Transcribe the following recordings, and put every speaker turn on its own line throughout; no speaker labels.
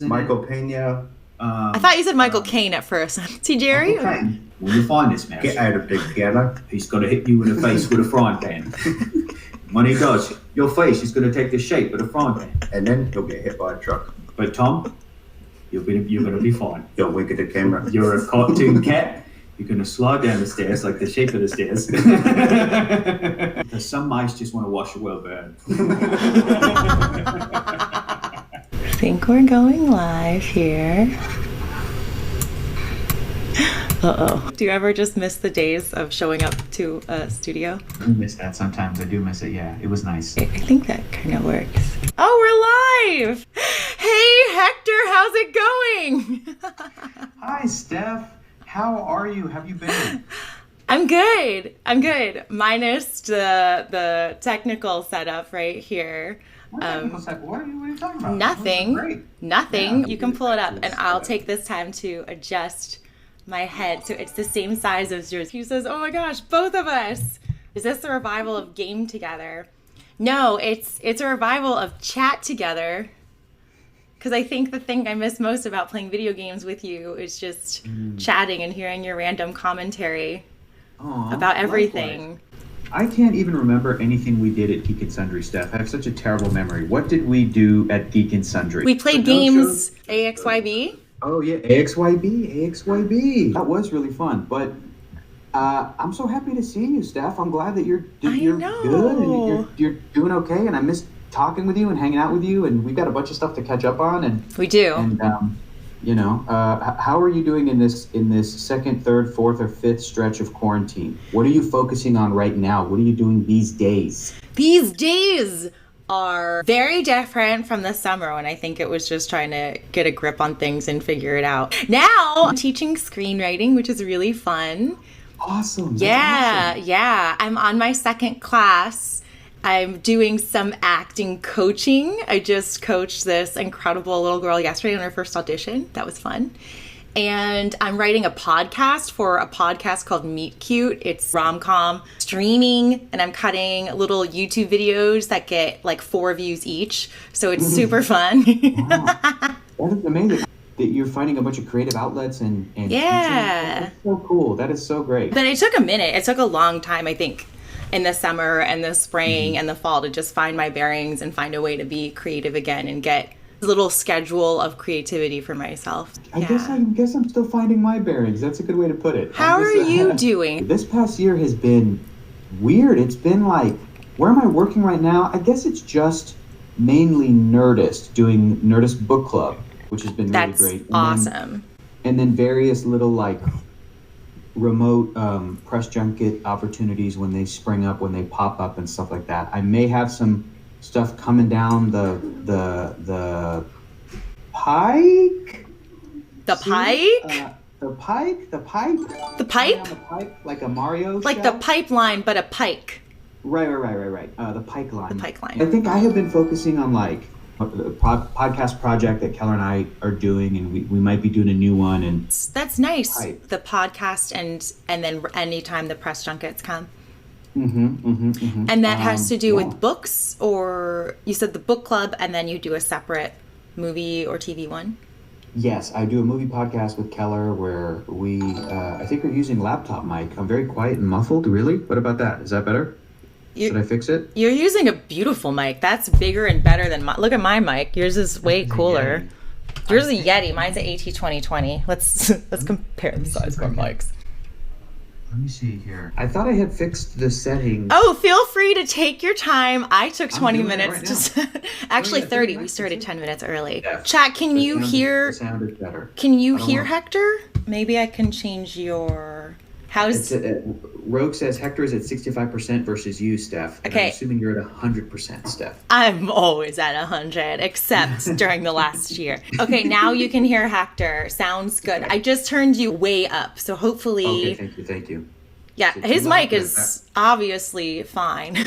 Michael Pena.
I thought you said Michael Caine at first. See, Jerry?
Michael Caine. When you find this mouse,
Get out of bed, Keller.
he's got to hit you in the face with a frying pan. When he does, your face is going to take the shape of the frying pan.
And then he'll get hit by a truck.
But Tom, you're going to be fine.
You'll wink at the camera.
You're a cartoon cat. You're going to slide down the stairs like the shape of the stairs. Because some mice just want to wash a well burn.
I think we're going live here. Uh-oh. Do you ever just miss the days of showing up to a studio?
I miss that sometimes. I do miss it, yeah. It was nice.
I think that kind of works. Oh, we're live! Hey, Hector, how's it going?
Hi, Steph. How are you? Have you been?
I'm good. Minus the technical setup right here.
What are you talking about?
Nothing.
Great.
Nothing.
Yeah,
you can pull it up, and I'll
yeah.
take this time to adjust my head so it's the same size as yours. He says, "Oh my gosh, both of us." Is this a revival of game together? No, it's a revival of chat together. Because I think the thing I miss most about playing video games with you is just chatting and hearing your random commentary about everything.
Likewise. I can't even remember anything we did at Geek and Sundry, Steph. I have such a terrible memory. What did we do at Geek and Sundry?
We played games AXYB.
Oh, yeah. AXYB. That was really fun. But I'm so happy to see you, Steph. I'm glad that you're good and you're doing okay. And I miss talking with you and hanging out with you. And we've got a bunch of stuff to catch up on. And
we do.
And, how are you doing in this second, third, fourth, or fifth stretch of quarantine? What are you focusing on right now? What are you doing these days?
These days are very different from the summer when I think it was just trying to get a grip on things and figure it out. Now I'm teaching screenwriting, which is really fun.
Awesome.
Yeah. I'm on my second class. I'm doing some acting coaching. I just coached this incredible little girl yesterday on her first audition. That was fun. And I'm writing a podcast for a podcast called Meet Cute. It's rom-com streaming, and I'm cutting little YouTube videos that get like 4 views each. So it's super fun.
Wow. That is amazing. That you're finding a bunch of creative outlets and
yeah.
That's so cool. That is so great.
But it took a minute. It took a long time, I think, in the summer and the spring and the fall to just find my bearings and find a way to be creative again and get a little schedule of creativity for myself.
I guess I'm still finding my bearings. That's a good way to put it.
How are you doing?
This past year has been weird. It's been like, where am I working right now? I guess it's just mainly Nerdist, doing Nerdist Book Club, which has been really great.
That's awesome.
And then various little like remote press junket opportunities when they spring up, when they pop up and stuff like that. I may have some stuff coming down the pike.
The pike?
The pipe?
The pipe?
The pipe, like a Mario
like
shell?
the pipeline, but a pike.
Right. The pike line.
The pike line.
I think I have been focusing on like the podcast project that Keller and I are doing, and we might be doing a new one. And
that's nice.
Pipe.
The podcast and then anytime the press junkets come.
And
that has to do with books, or you said the book club, and then you do a separate movie or TV one?
Yes, I do a movie podcast with Keller where we, I think we're using laptop mic. I'm very quiet and muffled. Really? What about that? Is that better? Should I fix it?
You're using a beautiful mic. That's bigger and better than mine. Look at my mic. Yours is way cooler. Yours is a Yeti. Mine's an AT2020. Let's compare the size of our mics.
Let me see here. I thought I had fixed the settings.
Oh, feel free to take your time. I took 20
doing
minutes.
it right
Actually, 30. We started 10 minutes early. Chat, can you hear?
Sounded better.
Can you hear Hector? Maybe I can change your. How's?
Rogue says Hector is at 65% versus you, Steph. And
Okay.
I'm assuming you're at 100%, Steph.
I'm always at 100, except during the last year. Okay, now you can hear Hector. Sounds good. I just turned you way up, so hopefully.
Okay, thank you.
Yeah,
So
his
too
mic
loud.
is obviously fine.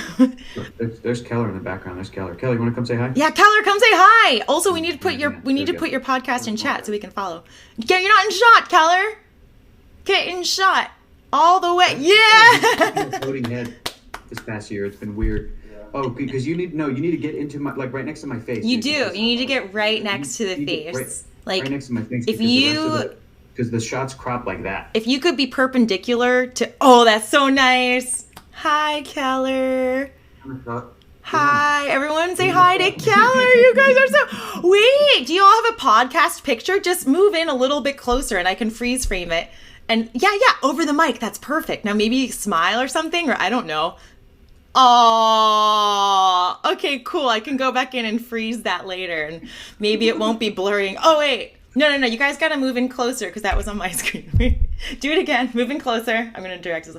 There's Keller in the background. There's Keller. Kelly, you want to come say hi?
Yeah, Keller, come say hi. Also, we need to put your podcast in chat so we can follow. You're not in shot, Keller. Get in shot all the way. Yeah.
Floating head this past year. It's been weird. Oh, because you need to get into my right next to my face.
You do. You need to get right next to the face.
Right next to my face. Because the shots crop like that.
If you could be perpendicular to, oh, that's so nice. Hi, Keller. Hi, everyone say hi to Keller. You guys are so, wait, do you all have a podcast picture? Just move in a little bit closer and I can freeze frame it. And yeah, over the mic, that's perfect. Now maybe smile or something, or I don't know. Oh, okay, cool. I can go back in and freeze that later and maybe it won't be blurring. Oh, wait. No. You guys got to move in closer because that was on my screen. Do it again. Move in closer. I'm going to direct this.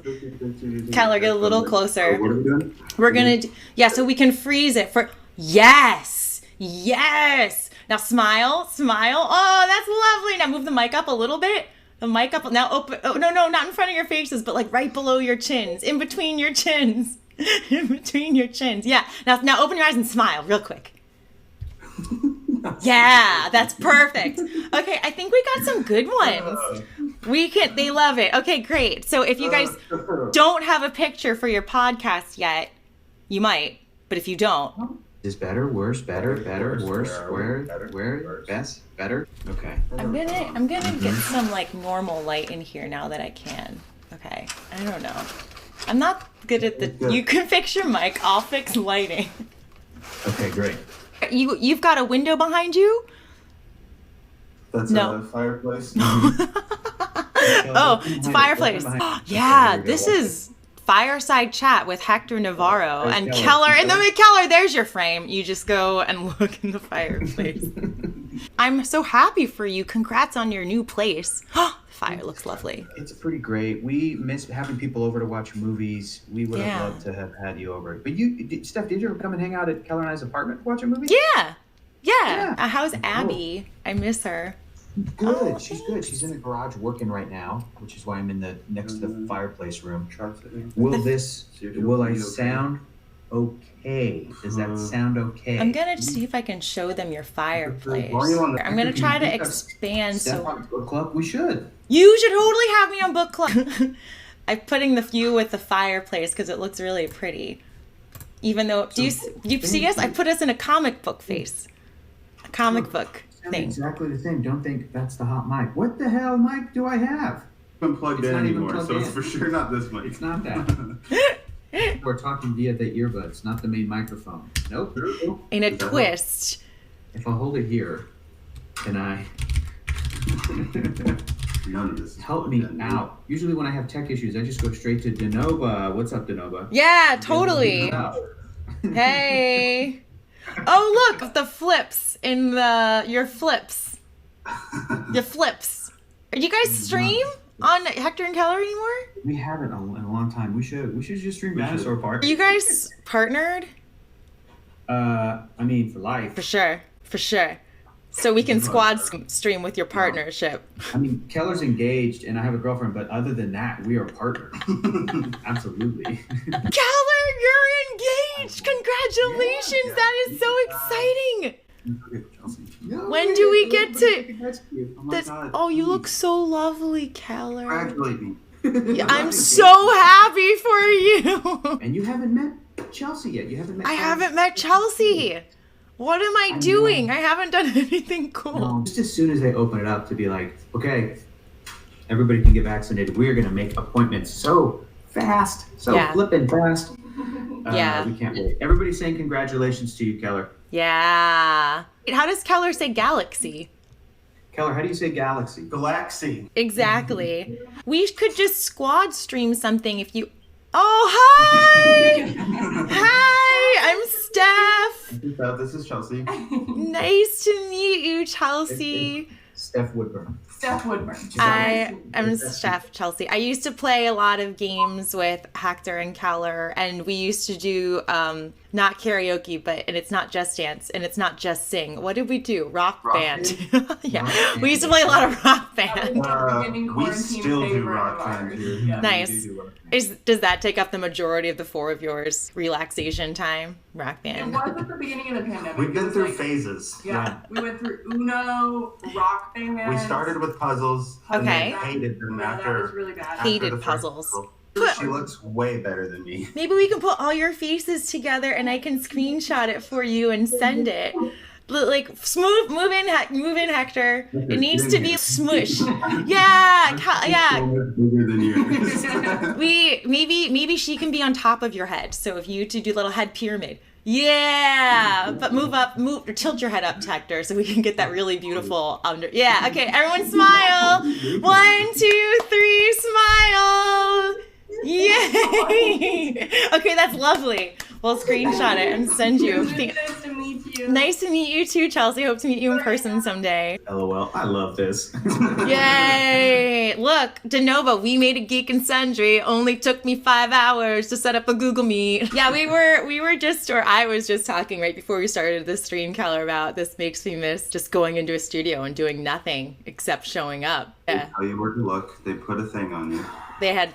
Keller, get a little closer.
What are we doing?
We're going to, so we can freeze it for, yes. Now smile. Oh, that's lovely. Now move the mic up a little bit. The mic up. Now open, oh, no, not in front of your faces, but like right below your chins, in between your chins. Yeah. Now open your eyes and smile real quick. Yeah, that's perfect. Okay, I think we got some good ones. They love it. Okay, great. So if you guys don't have a picture for your podcast yet, you might, but if you don't.
Is better, worse, better, worse, where, best, better? Okay.
I'm gonna get some like normal light in here now that I can. Okay, I don't know. I'm not good at the, you can fix your mic, I'll fix lighting.
Okay, great.
You've got a window behind you?
That's a fireplace.
Oh, it's a fireplace. Yeah, this is Fireside Chat with Hector Navarro and Keller. And then Keller, there's your frame. You just go and look in the fireplace. I'm so happy for you. Congrats on your new place. Fire looks lovely.
It's pretty great. We miss having people over to watch movies. We would have loved to have had you over. But Steph, did you ever come and hang out at Keller and I's apartment to watch a movie?
Yeah. How's Abby? Cool. I miss her.
Good. She's good. She's in the garage working right now, which is why I'm in the next to the fireplace room. Will I sound okay? Does that sound okay?
I'm gonna see if I can show them your fireplace. I'm gonna try to expand.
So book club, we should.
You should totally have me on book club. I'm putting the view with the fireplace because it looks really pretty. Even though, do you see us? I put us in a comic book face. A comic book thing.
Exactly the same. Don't think that's the hot mic. What the hell mic do I have?
It's plugged in anymore, so it's for sure not this mic.
It's not that. We're talking via the earbuds, not the main microphone. Nope.
In a twist.
If I hold it here, can I...
None of this
help me out. Usually when I have tech issues, I just go straight to Denova. What's up, Denova?
Yeah, totally. Hey. Oh, look, the flips in your flips. Your flips. Are you guys stream on Hector and Keller anymore?
We haven't in a long time. We should just stream Dinosaur Park.
Are you guys partnered?
I mean, for life.
For sure. So we can squad stream with your partnership.
I mean, Keller's engaged and I have a girlfriend, but other than that, we are partnered. Absolutely.
Keller, you're engaged! Congratulations! Yeah. That is so exciting! When do we get to... Oh, you look so lovely, Keller.
Congratulate me.
I'm so happy for you!
And you haven't met Chelsea yet.
I haven't met Chelsea. What am I doing? I haven't done anything cool.
No, just as soon as they open it up to be like, okay, everybody can get vaccinated. We're going to make appointments so fast, flipping fast. We can't wait. Everybody's saying congratulations to you, Keller.
Yeah. How does Keller say galaxy?
Keller, how do you say galaxy?
Galaxy.
Exactly. We could just squad stream something if you... Oh, hi! Hi, I'm Steph.
This is Chelsea.
Nice to meet you, Chelsea.
Steph Woodburn.
I am Steph Chelsea. I used to play a lot of games with Hector and Keller, and we used to do not karaoke, and it's not just dance, and it's not just sing. What did we do? Rock band. Yeah, we used to play a lot of rock band.
We still do rock band here.
Yeah. Nice. Does that take up the majority of the four of yours relaxation time? Rock band.
It was at the beginning of the pandemic.
We've been through phases.
Yeah, we went through Uno, rock band.
We started with puzzles.
Okay.
And hated them
after. That was really bad.
Hated puzzles.
Shuffle.
She looks way better than me.
Maybe we can put all your faces together and I can screenshot it for you and send it. Like move in Hector. It needs to be smush. Yeah, yeah.
Bigger than yours.
Maybe she can be on top of your head. So if you two do a little head pyramid. Yeah, but tilt your head up, Hector, so we can get that really beautiful under. Yeah, okay, everyone smile. 1, 2, 3, smile. Yay! Okay, that's lovely. We'll screenshot it and send you.
Nice to meet you.
Nice to meet you too, Chelsea. Hope to meet you in person someday.
LOL. I love this.
Yay! Look, DeNova, we made a Geek and Sundry. Only took me 5 hours to set up a Google Meet. Yeah, I was just talking right before we started this stream, Keller, about this makes me miss just going into a studio and doing nothing except showing up. Yeah.
How you where to look, they put a thing on you.
They had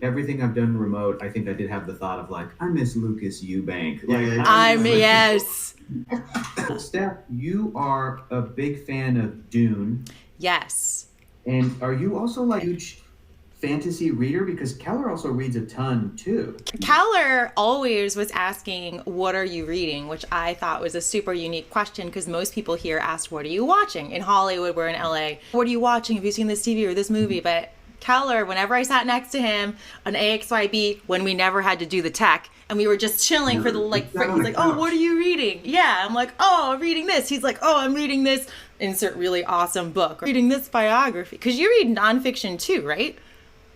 Everything I've done remote, I think I did have the thought of like, I miss Lucas Eubank.
yes.
Steph, you are a big fan of Dune.
Yes.
And are you also like a huge fantasy reader? Because Keller also reads a ton too.
Keller always was asking, what are you reading? Which I thought was a super unique question because most people here asked, what are you watching? In Hollywood, we're in LA. What are you watching? Have you seen this TV or this movie? But Keller, whenever I sat next to him on AXYB, when we never had to do the tech, and we were just chilling for the he's like, oh, what are you reading? Yeah, I'm like, oh, I'm reading this. He's like, oh, I'm reading this. Insert really awesome book. Reading this biography. Because you read nonfiction too, right?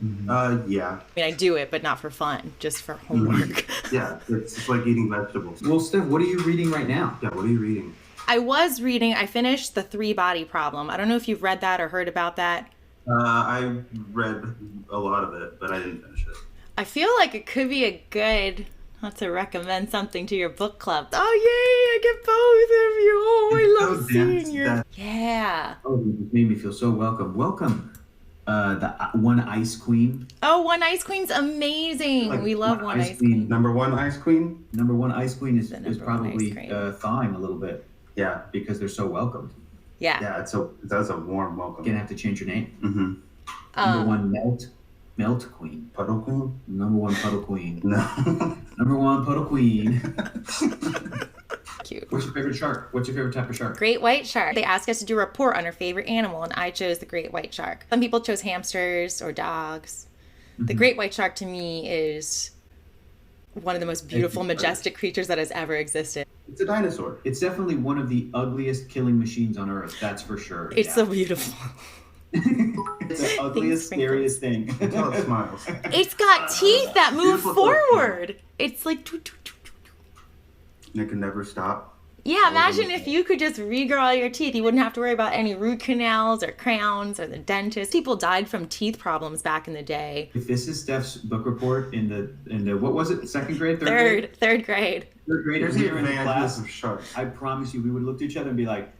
Yeah.
I mean, I do it, but not for fun, just for homework.
Yeah, it's like eating vegetables.
Well, Steph, what are you reading right now?
Yeah, what are you reading?
I finished The 3-Body Problem. I don't know if you've read that or heard about that.
I read a lot of it, but I didn't finish it.
I feel like it could be a good, not to recommend something to your book club. Oh, yay, I get both of you. Oh, I love seeing you. Yeah.
Oh, it made me feel so welcome. Welcome, the One Ice Queen.
Oh, One Ice Queen's amazing.
Like,
we love One Ice Queen.
Number one Ice Queen?
Number One Ice Queen is probably
Queen.
thawing a little bit.
Yeah.
Because they're so welcomed.
Yeah.
Yeah, that's a warm welcome.
You're gonna have to change your name.
Mm-hmm.
Number one Melt Queen.
Puddle Queen?
Number one Puddle Queen.
No.
Number one Puddle Queen.
Cute.
What's your favorite shark? What's your favorite type of shark?
Great white shark. They asked us to do a report on our favorite animal, and I chose the great white shark. Some people chose hamsters or dogs. The great white shark to me is one of the most beautiful, majestic creatures that has ever existed.
It's a dinosaur.
It's definitely one of the ugliest killing machines on Earth, that's for sure.
It's so beautiful.
It's the ugliest, scariest thing.
Until it smiles.
It's got teeth that move
Beautiful
forward. It's like...
And it can never stop.
Yeah, imagine if you could just regrow all your teeth. You wouldn't have to worry about any root canals or crowns or the dentist. People died from teeth problems back in the day.
If this is Steph's book report in the what was it? Second grade, third grade?
Third grade.
Third graders
There's the
here in
advantages
class.
of sharks.
I promise you, we would look at each other and be like,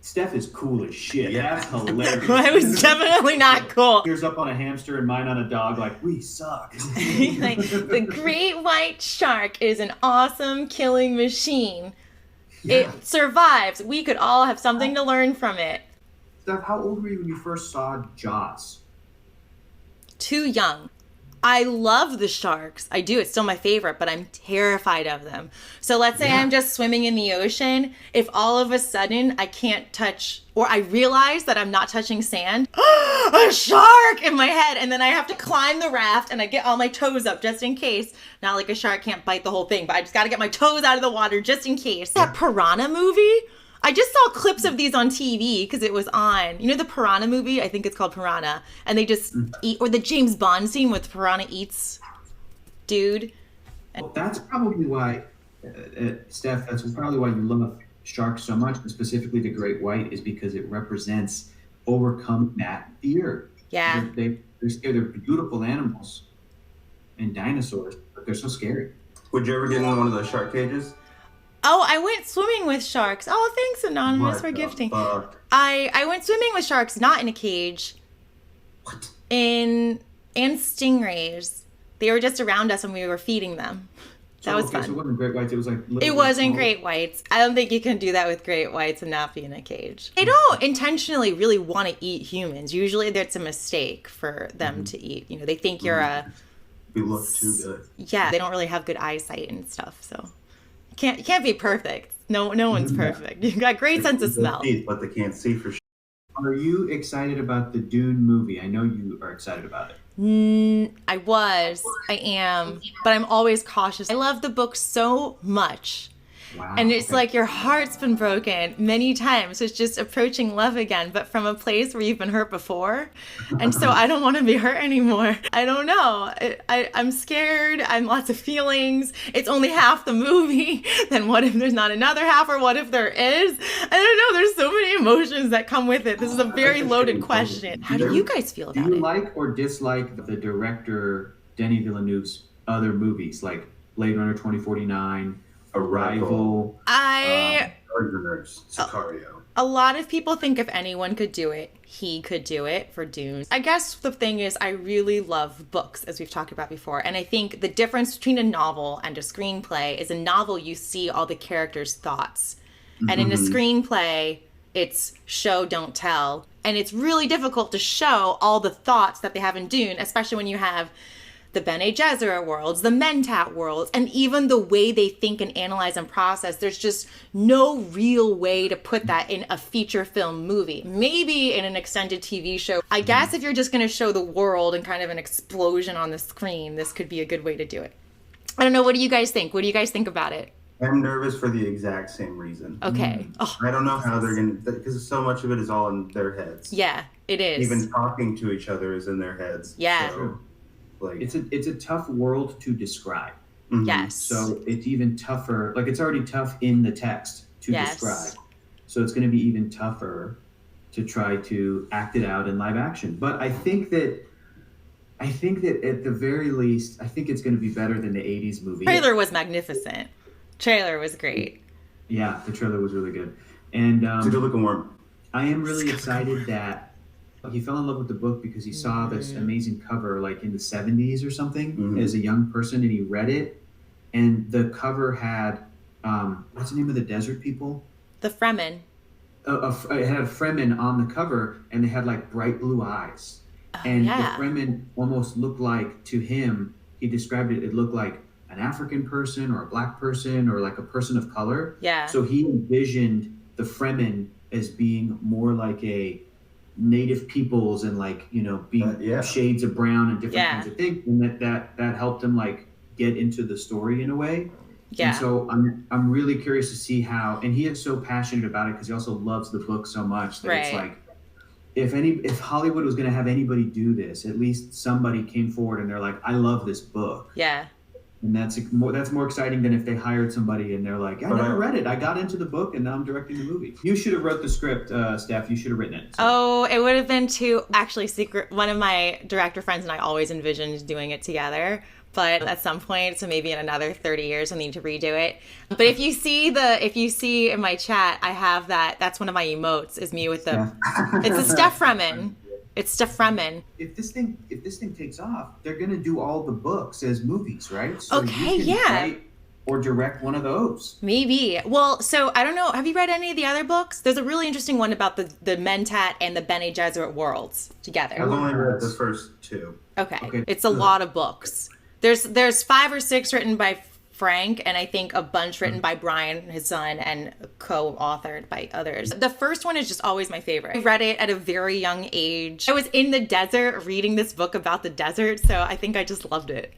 Steph is cool as shit.
Yeah.
That's hilarious.
I was definitely not cool.
Yours up on a hamster and mine on a dog, like, we suck.
Like, the great white shark is an awesome killing machine.
Yeah.
It survives. We could all have something to learn from it.
Steph, how old were you when you first saw Jaws?
Too young. I love the sharks. I do. It's still my favorite, but I'm terrified of them. So let's say I'm just swimming in the ocean. If all of a sudden I can't touch, or I realize that I'm not touching sand, a shark in my head, and then I have to climb the raft and I get all my toes up just in case. Not like a shark can't bite the whole thing, but I just got to get my toes out of the water just in case. That Piranha movie? I just saw clips of these on TV because it was on. You know the Piranha movie? I think it's called Piranha. And they just eat, or the James Bond scene with Piranha eats dude.
Well, that's probably why, Steph, that's probably why you love sharks so much, and specifically the great white, is because it represents overcoming that fear.
Yeah.
They're scared. They're beautiful animals and dinosaurs, but they're so scary.
Would you ever get in one of those shark cages?
Oh, I went swimming with sharks. Oh, thanks, Anonymous,
What
for
the
gifting.
fuck?
I went swimming with sharks, not in a cage.
What?
And stingrays. They were just around us when we were feeding them. That was fun.
So it wasn't great whites. It was like
It wasn't great whites. I don't think you can do that with great whites and not be in a cage. They don't intentionally really want to eat humans. Usually that's a mistake for them to eat. You know, they think you're a
who look too good.
Yeah, they don't really have good eyesight and stuff, so you can't be perfect. No one's perfect. You got great sense of smell.
But they can't see for sure.
Are you excited about the Dune movie? I know you are excited about it.
I am, but I'm always cautious. I love the book so much.
Wow.
And it's like your heart's been broken many times. It's just approaching love again, but from a place where you've been hurt before. And so I don't want to be hurt anymore. I don't know. I'm scared. I'm lots of feelings. It's only half the movie. Then what if there's not another half, or what if there is? I don't know. There's so many emotions that come with it. This is a very loaded question. How do you guys feel about it?
Do you like or dislike the director Denis Villeneuve's other movies, like Blade Runner 2049, Arrival?
Sicario.
A lot of people think if anyone could do it, he could do it for Dune. I guess the thing is, I really love books, as we've talked about before. And I think the difference between a novel and a screenplay is a novel, you see all the characters' thoughts. And in a screenplay, it's show, don't tell. And it's really difficult to show all the thoughts that they have in Dune, especially when you have the Bene Gesserit worlds, the Mentat worlds, and even the way they think and analyze and process. There's just no real way to put that in a feature film movie. Maybe in an extended TV show. I guess if you're just going to show the world and kind of an explosion on the screen, this could be a good way to do it. I don't know. What do you guys think? What do you guys think about it?
I'm nervous for the exact same reason.
Okay. Oh,
I don't know how they're going to, because so much of it is all in their heads.
yeah, it is.
Even talking to each other is in their heads.
Yeah.
So, like,
It's a tough world to describe.
Yes.
So it's even tougher. Like, it's already tough in the text to describe. So it's going to be even tougher to try to act it out in live action. But I think that at the very least, I think it's going to be better than the 80s movie.
Trailer was magnificent. Trailer was great.
Yeah, the trailer was really good. And
it's a good looking worm.
I am really excited that he fell in love with the book because he saw this amazing cover like in the 70s or something as a young person, and he read it. And the cover had, what's the name of the desert people?
The Fremen.
It had Fremen on the cover, and they had like bright blue eyes. And the Fremen almost looked like, to him, he described it, it looked like an African person or a black person or like a person of color.
Yeah.
So he envisioned the Fremen as being more like a native peoples and like, you know, being shades of brown and different kinds of things. And that helped him like get into the story in a way. Yeah. And so I'm really curious to see how, and he is so passionate about it because he also loves the book so much that it's like, if Hollywood was going to have anybody do this, at least somebody came forward and they're like, I love this book. Yeah. And that's more exciting than if they hired somebody and they're like, I never read it. I got into the book and now I'm directing the movie. You should have wrote the script, Steph. You should have written it. So.
Oh, it would have been too, actually, secret. One of my director friends and I always envisioned doing it together. But at some point, so maybe in another 30 years, I need to redo it. But if you see in my chat, I have that's one of my emotes is me with the, it's a Stef Fremen. It's Stef Fremen.
If this thing takes off, they're gonna do all the books as movies, right? So
okay,
you can write or direct one of those.
Maybe. Well, so I don't know. Have you read any of the other books? There's a really interesting one about the Mentat and the Bene Gesserit worlds together.
I've only read the first two.
Okay. It's a lot of books. There's 5 or 6 written by Frank, and I think a bunch written by Brian, his son, and co-authored by others. The first one is just always my favorite. I read it at a very young age. I was in the desert reading this book about the desert, so I think I just loved it.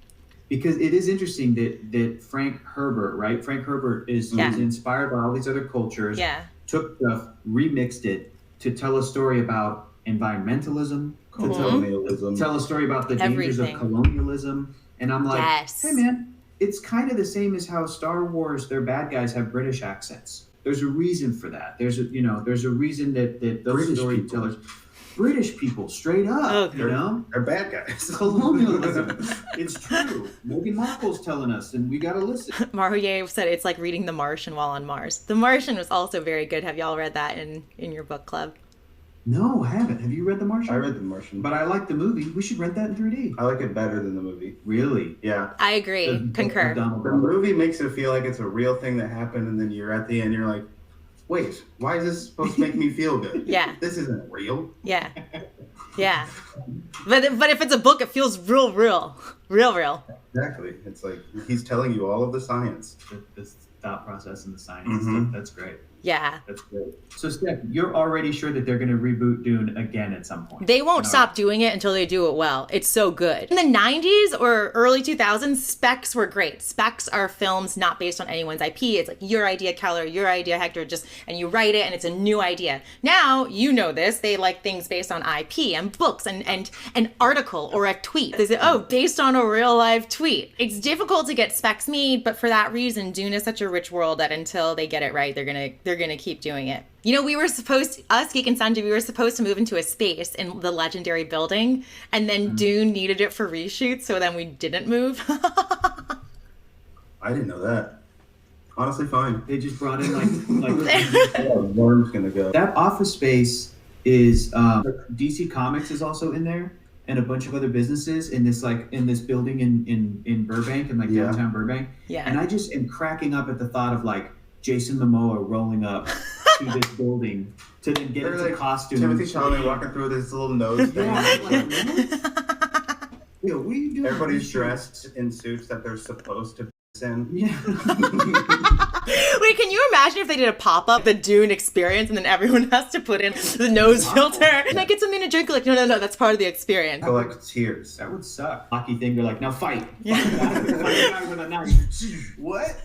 Because it is interesting that Frank Herbert, right? Frank Herbert is inspired by all these other cultures, took stuff, remixed it to tell a story about environmentalism, to tell a story about the dangers of colonialism. And I'm like, hey man, it's kind of the same as how Star Wars, their bad guys have British accents. There's a reason for that. There's a reason that those British storytellers, British people, straight up,
they're bad guys.
Colonialism, it's true. Meghan Markle's telling us, and we gotta listen.
Maru said it's like reading The Martian while on Mars. The Martian was also very good. Have y'all read that in your book club?
No, I haven't. Have you read The Martian?
I read The Martian.
But I like the movie. We should rent that in 3D.
I like it better than the movie.
Really?
Yeah.
I agree. Concur.
The movie makes it feel like it's a real thing that happened, and then you're at the end, you're like, wait, why is this supposed to make me feel good?
Yeah.
This isn't real.
Yeah. Yeah. But if it's a book, it feels real. Real.
Exactly. It's like he's telling you all of the science.
The thought process and the science and stuff. That's great.
Yeah.
That's great. So, Steph, you're already sure that they're going to reboot Dune again at some point.
They won't stop doing it until they do it well. It's so good. In the 90s or early 2000s, specs were great. Specs are films not based on anyone's IP. It's like your idea, Keller, your idea, Hector, and you write it and it's a new idea. Now, you know this, they like things based on IP and books and an article or a tweet. They say, based on a real live tweet. It's difficult to get specs made, but for that reason, Dune is such a rich world that until they get it right, they're gonna keep doing it. You know, us, Geek and Sanji, we were supposed to move into a space in the legendary building, and then Dune needed it for reshoots, so then we didn't move.
I didn't know that. Honestly, fine.
They just brought in like
worm's gonna go.
That office space is DC Comics is also in there, and a bunch of other businesses in this building in Burbank, in downtown Burbank.
Yeah.
And I just am cracking up at the thought of Jason Momoa rolling up to this building to then get into costume.
Timothy Chalamet walking through with his little nose thing.
Yo, what are you doing?
Everybody's dressed in suits that they're supposed to be in.
Yeah.
Wait, can you imagine if they did a pop-up, the Dune experience, and then everyone has to put in the nose filter? And I get something to drink? Like, no, that's part of the experience.
Collect tears.
That would suck. Hockey thing, you're like, now fight.
Yeah.
Fight a guy with a knife.
What?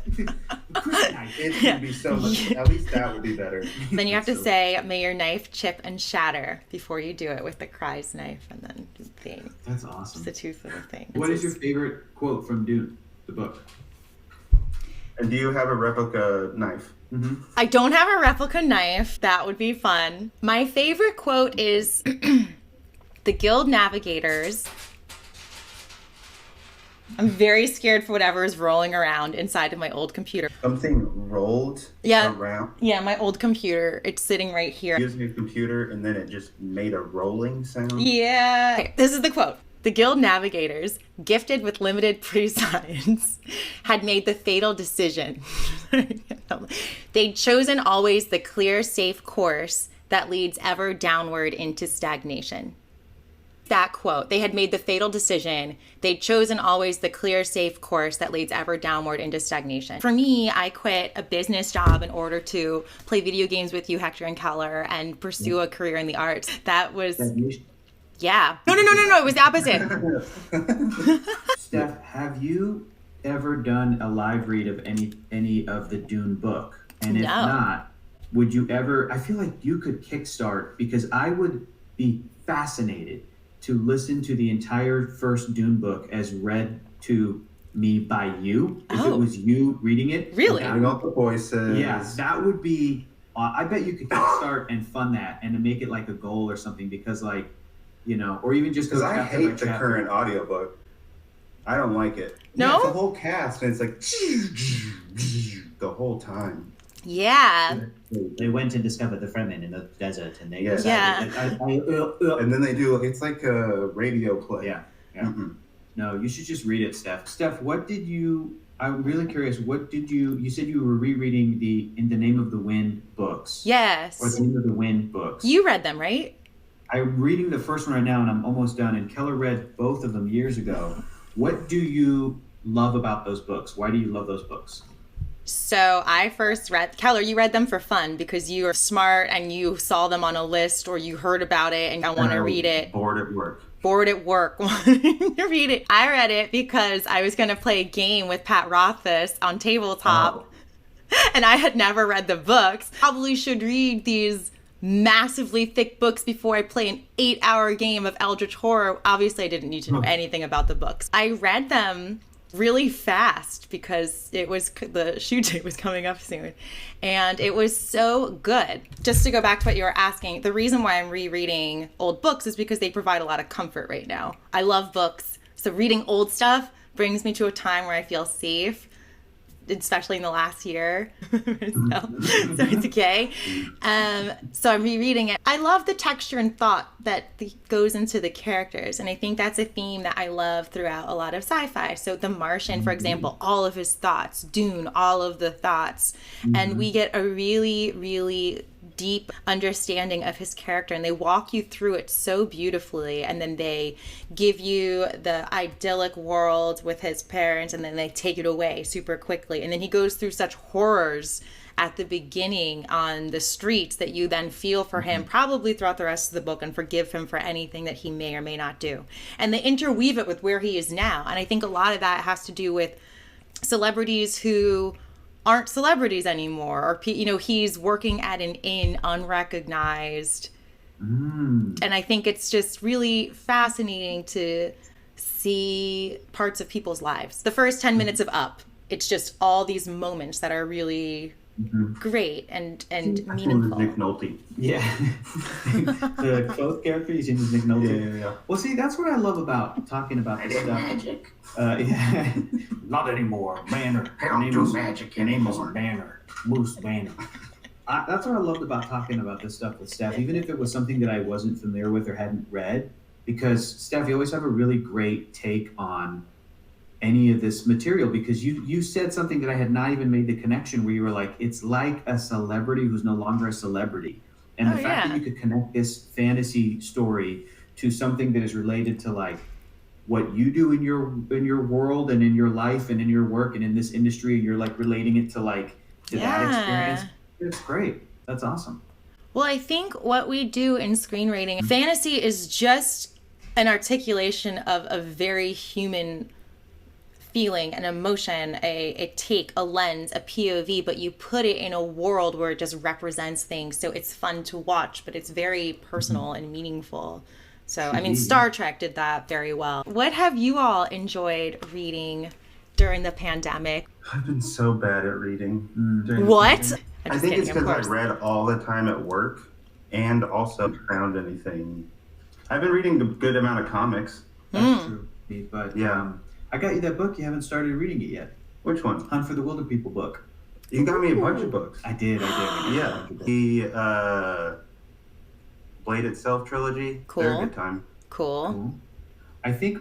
Knife.
It would be so much. At least that would be better.
Then you have to say, may your knife chip and shatter before you do it with the Cries knife and then the thing.
That's awesome.
It's the tooth of the thing.
What is your favorite quote from Dune, the book?
And do you have a replica knife?
Mm-hmm.
I don't have a replica knife. That would be fun. My favorite quote is the Guild Navigators. I'm very scared for whatever is rolling around inside of my old computer.
Something rolled around?
Yeah, my old computer. It's sitting right here.
Using a computer and then it just made a rolling sound?
Yeah. Okay, this is the quote. The Guild Navigators, gifted with limited prescience, had made the fatal decision. They'd chosen always the clear, safe course that leads ever downward into stagnation. That quote, they had made the fatal decision. They'd chosen always the clear, safe course that leads ever downward into stagnation. For me, I quit a business job in order to play video games with you, Hector and Keller, and pursue a career in the arts. That was... Yeah. No. It was the opposite.
Steph, have you ever done a live read of any of the Dune book? And if not, would you ever? I feel like you could kickstart, because I would be fascinated to listen to the entire first Dune book as read to me by you. If it was you reading it.
Really?
Adding all the voices.
Yeah, that would be. I bet you could kickstart and fund that and to make it like a goal or something, because or even just
because I hate the current audiobook. I don't like it.
No?
Yeah, it's a whole cast and it's like the whole time.
Yeah.
They went and discovered the Fremen in the desert, and they
and then they do. It's like a radio play.
Yeah. Mm-hmm. No, you should just read it, Steph. Steph, what did you? I'm really curious. What did you? You said you were rereading the In the Name of the Wind books.
Yes.
Or the Name of the Wind books.
You read them, right?
I'm reading the first one right now, and I'm almost done. And Keller read both of them years ago. What do you love about those books? Why do you love those books?
So I first read, Keller, you read them for fun because you are smart and you saw them on a list or you heard about it and I want to read it.
Bored at work.
Wanting to read it. I read it because I was going to play a game with Pat Rothfuss on tabletop. And I had never read the books. Probably should read these massively thick books before I play an 8-hour game of Eldritch Horror. Obviously, I didn't need to know anything about the books. I read them really fast because the shoot date was coming up soon. And it was so good. Just to go back to what you were asking, the reason why I'm rereading old books is because they provide a lot of comfort right now. I love books. So reading old stuff brings me to a time where I feel safe, especially in the last year. so it's okay. So I'm rereading it. I love the texture and thought that goes into the characters. And I think that's a theme that I love throughout a lot of sci-fi. So The Martian, for example, all of his thoughts. Dune, all of the thoughts. And we get a really, really deep understanding of his character, and they walk you through it so beautifully, and then they give you the idyllic world with his parents, and then they take it away super quickly, and then he goes through such horrors at the beginning on the streets that you then feel for him probably throughout the rest of the book and forgive him for anything that he may or may not do. And they interweave it with where he is now. And I think a lot of that has to do with celebrities who aren't celebrities anymore, or, you know, he's working at an inn unrecognized. And I think it's just really fascinating to see parts of people's lives. The first 10 minutes of Up, it's just all these moments that are really great and meaningful.
Nick Nolte.
Yeah. The clothes character, he's in Nick Nolte.
Yeah.
Well, see, that's what I love about talking about this stuff.
Magic.
Yeah. Not anymore. Banner.
I don't do magic anymore.
Banner. Moose Banner. That's what I loved about talking about this stuff with Steph, even if it was something that I wasn't familiar with or hadn't read, because Steph, you always have a really great take on any of this material, because you said something that I had not even made the connection, where you were like, it's like a celebrity who's no longer a celebrity. And the fact that you could connect this fantasy story to something that is related to like what you do in your world and in your life and in your work and in this industry, and you're like relating it to like that experience. It's great. That's awesome.
Well, I think what we do in screenwriting, fantasy is just an articulation of a very human feeling, an emotion, a take, a lens, a POV, but you put it in a world where it just represents things. So it's fun to watch, but it's very personal and meaningful. So, I mean, Star Trek did that very well. What have you all enjoyed reading during the pandemic?
I've been so bad at reading.
What?
I think it's because I read all the time at work and also found anything. I've been reading a good amount of comics.
That's true. But
yeah.
I got you that book. You haven't started reading it yet.
Which one?
Hunt for the Wilder People book.
You got me a bunch of books.
I did.
Yeah. The Blade Itself trilogy.
Cool.
They're a good time.
Cool.
I think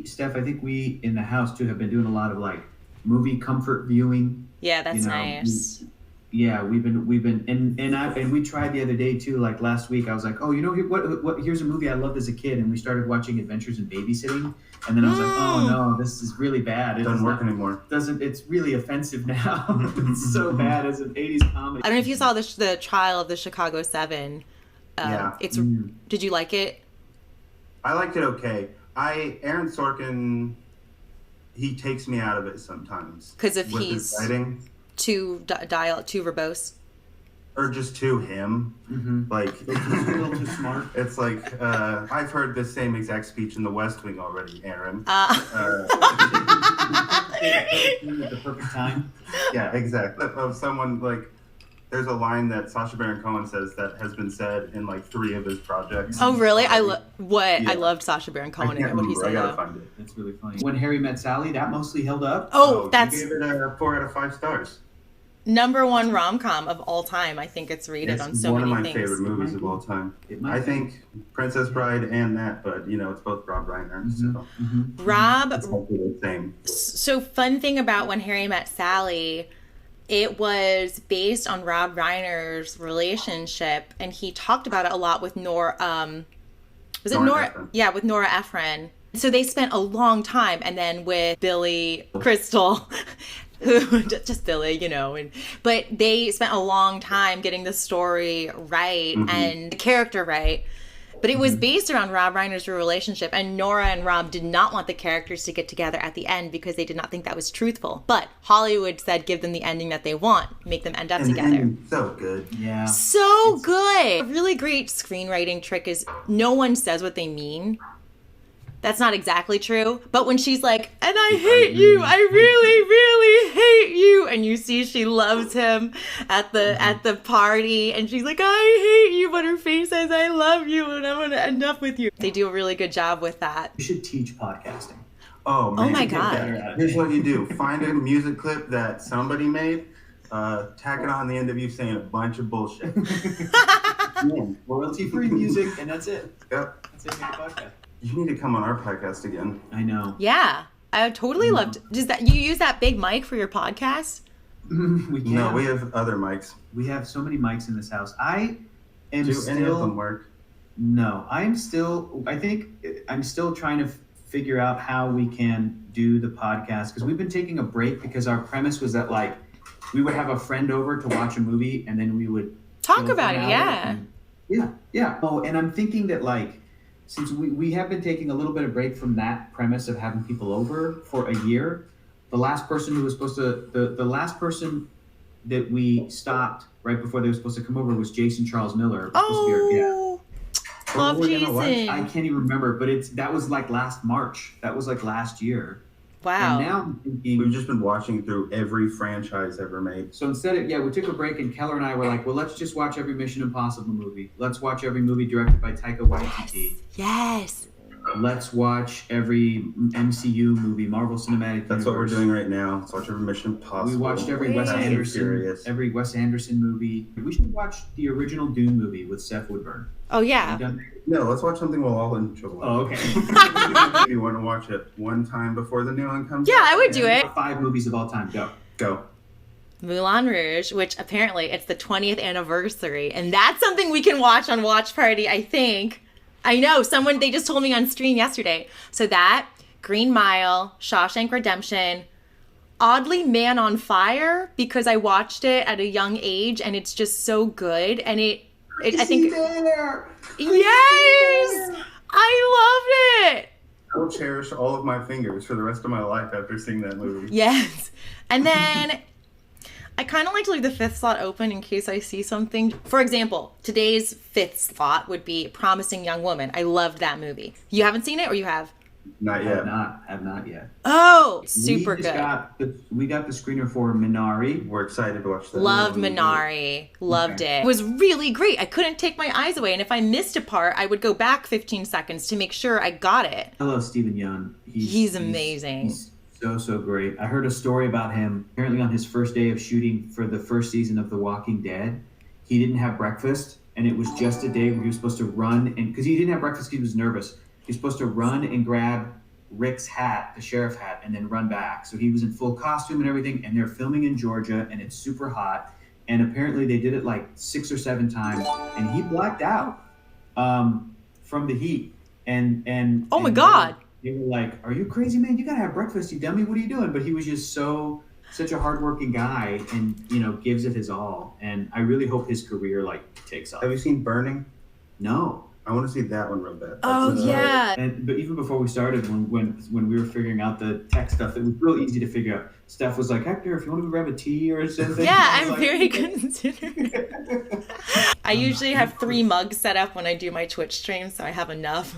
Steph, we in the house too have been doing a lot of like movie comfort viewing.
Yeah, that's nice.
Yeah, we've been and we tried the other day too. Like last week, I was like, oh, you know what? Here's a movie I loved as a kid, and we started watching Adventures in Babysitting, and then I was like, oh no, this is really bad. It
doesn't work anymore.
It's really offensive now. It's so bad as an '80s comic.
I don't know if you saw the trial of the Chicago 7.
Yeah.
Did you like it?
I liked it okay. Aaron Sorkin, he takes me out of it sometimes.
Because if he's
writing.
Too verbose,
or just to him, like
a little too smart.
It's like I've heard this same exact speech in The West Wing already, Aaron.
At the perfect time.
Yeah, exactly. Of someone like, there's a line that Sacha Baron Cohen says that has been said in like 3 of his projects.
Oh, really? I loved Sacha Baron Cohen. What he said.
I gotta find it.
It's really funny. When Harry Met Sally, that mostly held up.
That's.
You gave it a 4 out of 5 stars.
#1 rom-com of all time. I think it's rated on so many things.
One of my favorite movies of all time. I think Princess Bride and that, but you know, it's both Rob Reiner. So.
Rob.
It's hopefully the same.
So fun thing about When Harry Met Sally, it was based on Rob Reiner's relationship, and he talked about it a lot with Nora. Was it Nora?
Ephron.
Yeah, with Nora Ephron. So they spent a long time, and then with Billy Crystal. Who just Billy, you know, but they spent a long time getting the story right and the character right. But it was based around Rob Reiner's relationship, and Nora and Rob did not want the characters to get together at the end because they did not think that was truthful. But Hollywood said, give them the ending that they want, make them end up together.
So good.
Yeah.
So good. A really great screenwriting trick is no one says what they mean. That's not exactly true. But when she's like, and I hate you, I really, really hate you. And you see she loves him at the party. And she's like, I hate you. But her face says, I love you. And I'm going to end up with you. They do a really good job with that.
You should teach podcasting.
Oh, man.
Oh, my God.
Here's what you do. Find a music clip that somebody made. Tack it on the end of you saying a bunch of bullshit.
Royalty-free music. And that's it.
Yep.
That's it. Make a podcast.
You need to come on our podcast again.
I know.
Yeah. I would totally love to. Does that, you use that big mic for your podcast?
We can.
No, we have other mics.
We have so many mics in this house. I am
Do
still...
any of them work?
No, I think I'm still trying to figure out how we can do the podcast, because we've been taking a break because our premise was that like we would have a friend over to watch a movie and then we would
talk about it.
Yeah. Oh, and I'm thinking that like, since we have been taking a little bit of break from that premise of having people over for a year, the last person who was supposed to, the last person that we stopped right before they were supposed to come over was Jason Charles Miller.
Love Jason.
I can't even remember, but that was like last March. That was like last year.
Wow.
And now I'm thinking,
we've just been watching through every franchise ever made.
So instead of, we took a break, and Keller and I were like, well, let's just watch every Mission Impossible movie. Let's watch every movie directed by Taika Waititi.
Yes.
Let's watch every MCU movie, Marvel Cinematic Universe.
That's what we're doing right now. Let's watch every Mission Impossible.
We watched every Wes Anderson movie. We should watch the original Dune movie with Seth Woodburn.
Oh, yeah.
No, let's watch something we'll all enjoy.
Oh, okay.
You want to watch it one time before the new one comes
out? I would do it.
5 movies of all time. Go.
Moulin Rouge, which apparently it's the 20th anniversary, and that's something we can watch on Watch Party, I think. I know, they just told me on stream yesterday. So that, Green Mile, Shawshank Redemption, oddly Man on Fire, because I watched it at a young age and it's just so good. And I think... Yes! I loved it!
I will cherish all of my fingers for the rest of my life after seeing that movie.
Yes. And then... I kind of like to leave the 5th slot open in case I see something. For example, today's 5th slot would be Promising Young Woman. I loved that movie. You haven't seen it, or you have?
Not yet.
Have not yet.
Oh, super good.
We got the screener for Minari.
We're excited to watch that.
Loved Minari. Loved it. It was really great. I couldn't take my eyes away, and if I missed a part, I would go back 15 seconds to make sure I got it.
I love Stephen Yeun.
He's amazing.
He's so great. I heard a story about him. Apparently on his first day of shooting for the first season of The Walking Dead, he didn't have breakfast, and it was just a day where he was supposed to run, and because he didn't have breakfast, he was nervous. He was supposed to run and grab Rick's hat, the sheriff hat, and then run back. So he was in full costume and everything, and they're filming in Georgia, and it's super hot. And apparently they did it like 6 or 7 times, and he blacked out from the heat. And
oh my God.
They were like, "Are you crazy, man? You gotta have breakfast, you dummy. What are you doing?" But he was just such a hardworking guy, and gives it his all. And I really hope his career takes off.
Have you seen Burning?
No.
I want to see that one real bad.
Yeah.
But even before we started, when we were figuring out the tech stuff, it was real easy to figure out. Steph was like, "Hector, if you want to grab a tea or something."
Yeah, I'm very considerate. I usually have 3 mugs set up when I do my Twitch stream, so I have enough.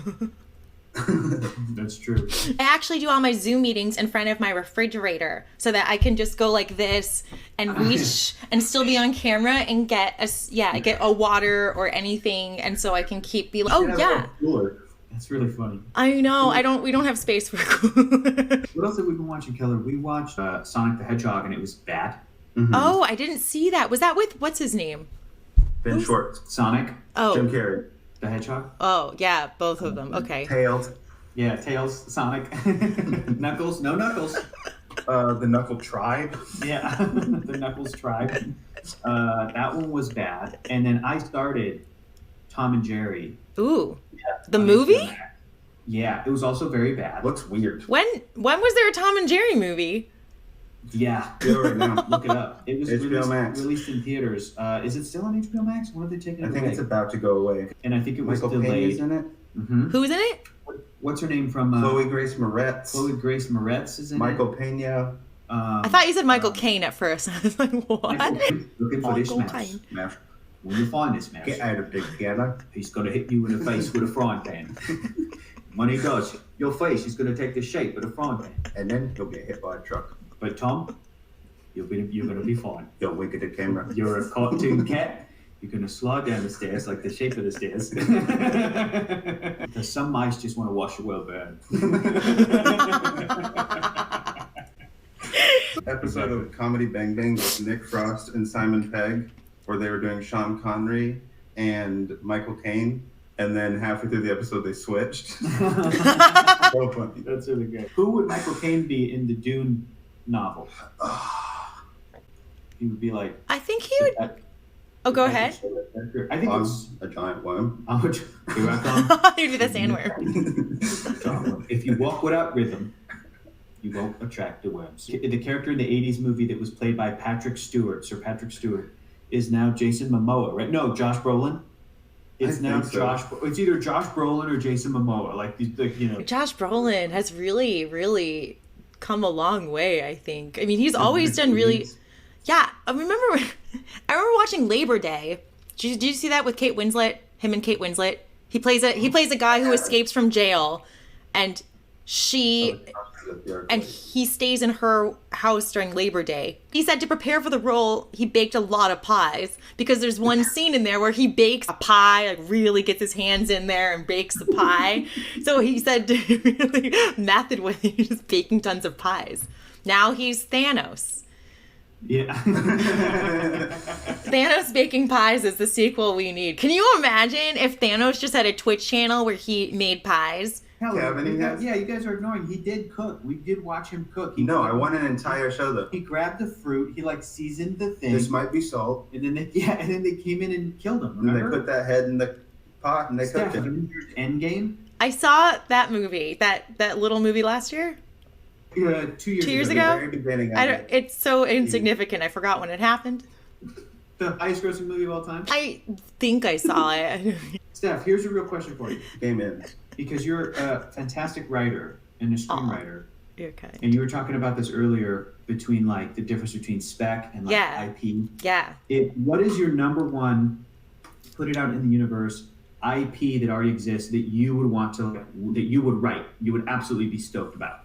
That's true.
I actually do all my Zoom meetings in front of my refrigerator so that I can just go like this and reach and still be on camera and get a water or anything, and so I can keep
That's really funny.
I know. We don't have space for cooler.
What else have we been watching, Keller? We watched Sonic the Hedgehog, and it was bad.
Mm-hmm. Oh, I didn't see that. Was that with what's his name?
Ben Schwartz.
Sonic.
Oh.
Jim Carrey.
The Hedgehog?
Oh, yeah, both of them. Okay.
Tails.
Yeah, Tails, Sonic. Knuckles, no Knuckles.
The Knuckle Tribe.
Yeah, the Knuckles Tribe. That one was bad. And then I started Tom and Jerry.
Ooh. Yeah, the movie?
Yeah, it was also very bad.
Looks weird.
When was there a Tom and Jerry movie?
Yeah.
Right now.
Look it up. It was released in theaters. Is it still on HBO Max? When are they taking it away?
I think it's about to go away.
And I think it was
Michael
delayed.
Caine is in it?
Mm-hmm.
Who's in it?
What's her name from...
Chloe Grace Moretz.
Chloe Grace Moretz is in
Michael
it.
Pena.
I thought you said Michael Caine at first. I was like, what?
Looking for this smash. When you find this smash,
get out of big piano.
He's going to hit you in the face with a frying pan. When he does, your face is going to take the shape of a frying pan.
And then you'll get hit by a truck.
But Tom, you're going to be fine.
You'll wink at the camera.
You're a cartoon cat. You're going to slide down the stairs like the shape of the stairs. Because some mice just want to wash your well bad.
Episode of Comedy Bang Bang with Nick Frost and Simon Pegg, where they were doing Sean Connery and Michael Caine, and then halfway through the episode they switched. So funny.
That's really good. Who would Michael Caine be in the Dune novel? He would be like.
I think he would. Go ahead.
I think it's
a giant worm.
Here I come.
You'd be the sandworm.
If you walk without rhythm, you won't attract the worms. The character in the 80s movie that was played by Sir Patrick Stewart, is now Jason Momoa, right? No, Josh Brolin. It's now Josh. It's either Josh Brolin or Jason Momoa.
Josh Brolin has really, really come a long way, I think. I mean, he's always done really... Yeah, I remember watching Labor Day. Did you see that with Kate Winslet? Him and Kate Winslet. He plays a guy who escapes from jail, and he stays in her house during Labor Day. He said to prepare for the role, he baked a lot of pies, because there's one scene in there where he bakes a pie, like really gets his hands in there and bakes the pie. So he said to really method with it, he's just baking tons of pies. Now he's Thanos.
Yeah.
Thanos baking pies is the sequel we need. Can you imagine if Thanos just had a Twitch channel where he made pies?
You guys are ignoring. He did cook. We did watch him cook.
I want an entire show though.
He grabbed the fruit. He seasoned the thing.
This might be salt.
And then they came in and killed him. Remember?
And they put that head in the pot and they cooked it.
Endgame.
I saw that movie, that little movie last year.
2 years
ago.
The very beginning.
It's so insignificant. I forgot when it happened.
The highest grossing movie of all time?
I think I saw it.
Steph, here's a real question for you.
Game in.
Because you're a fantastic writer and a screenwriter.
Okay.
And you were talking about this earlier between the difference between spec and IP.
Yeah.
What is your number one, put it out in the universe, IP that already exists that you would want to, that you would write, you would absolutely be stoked about?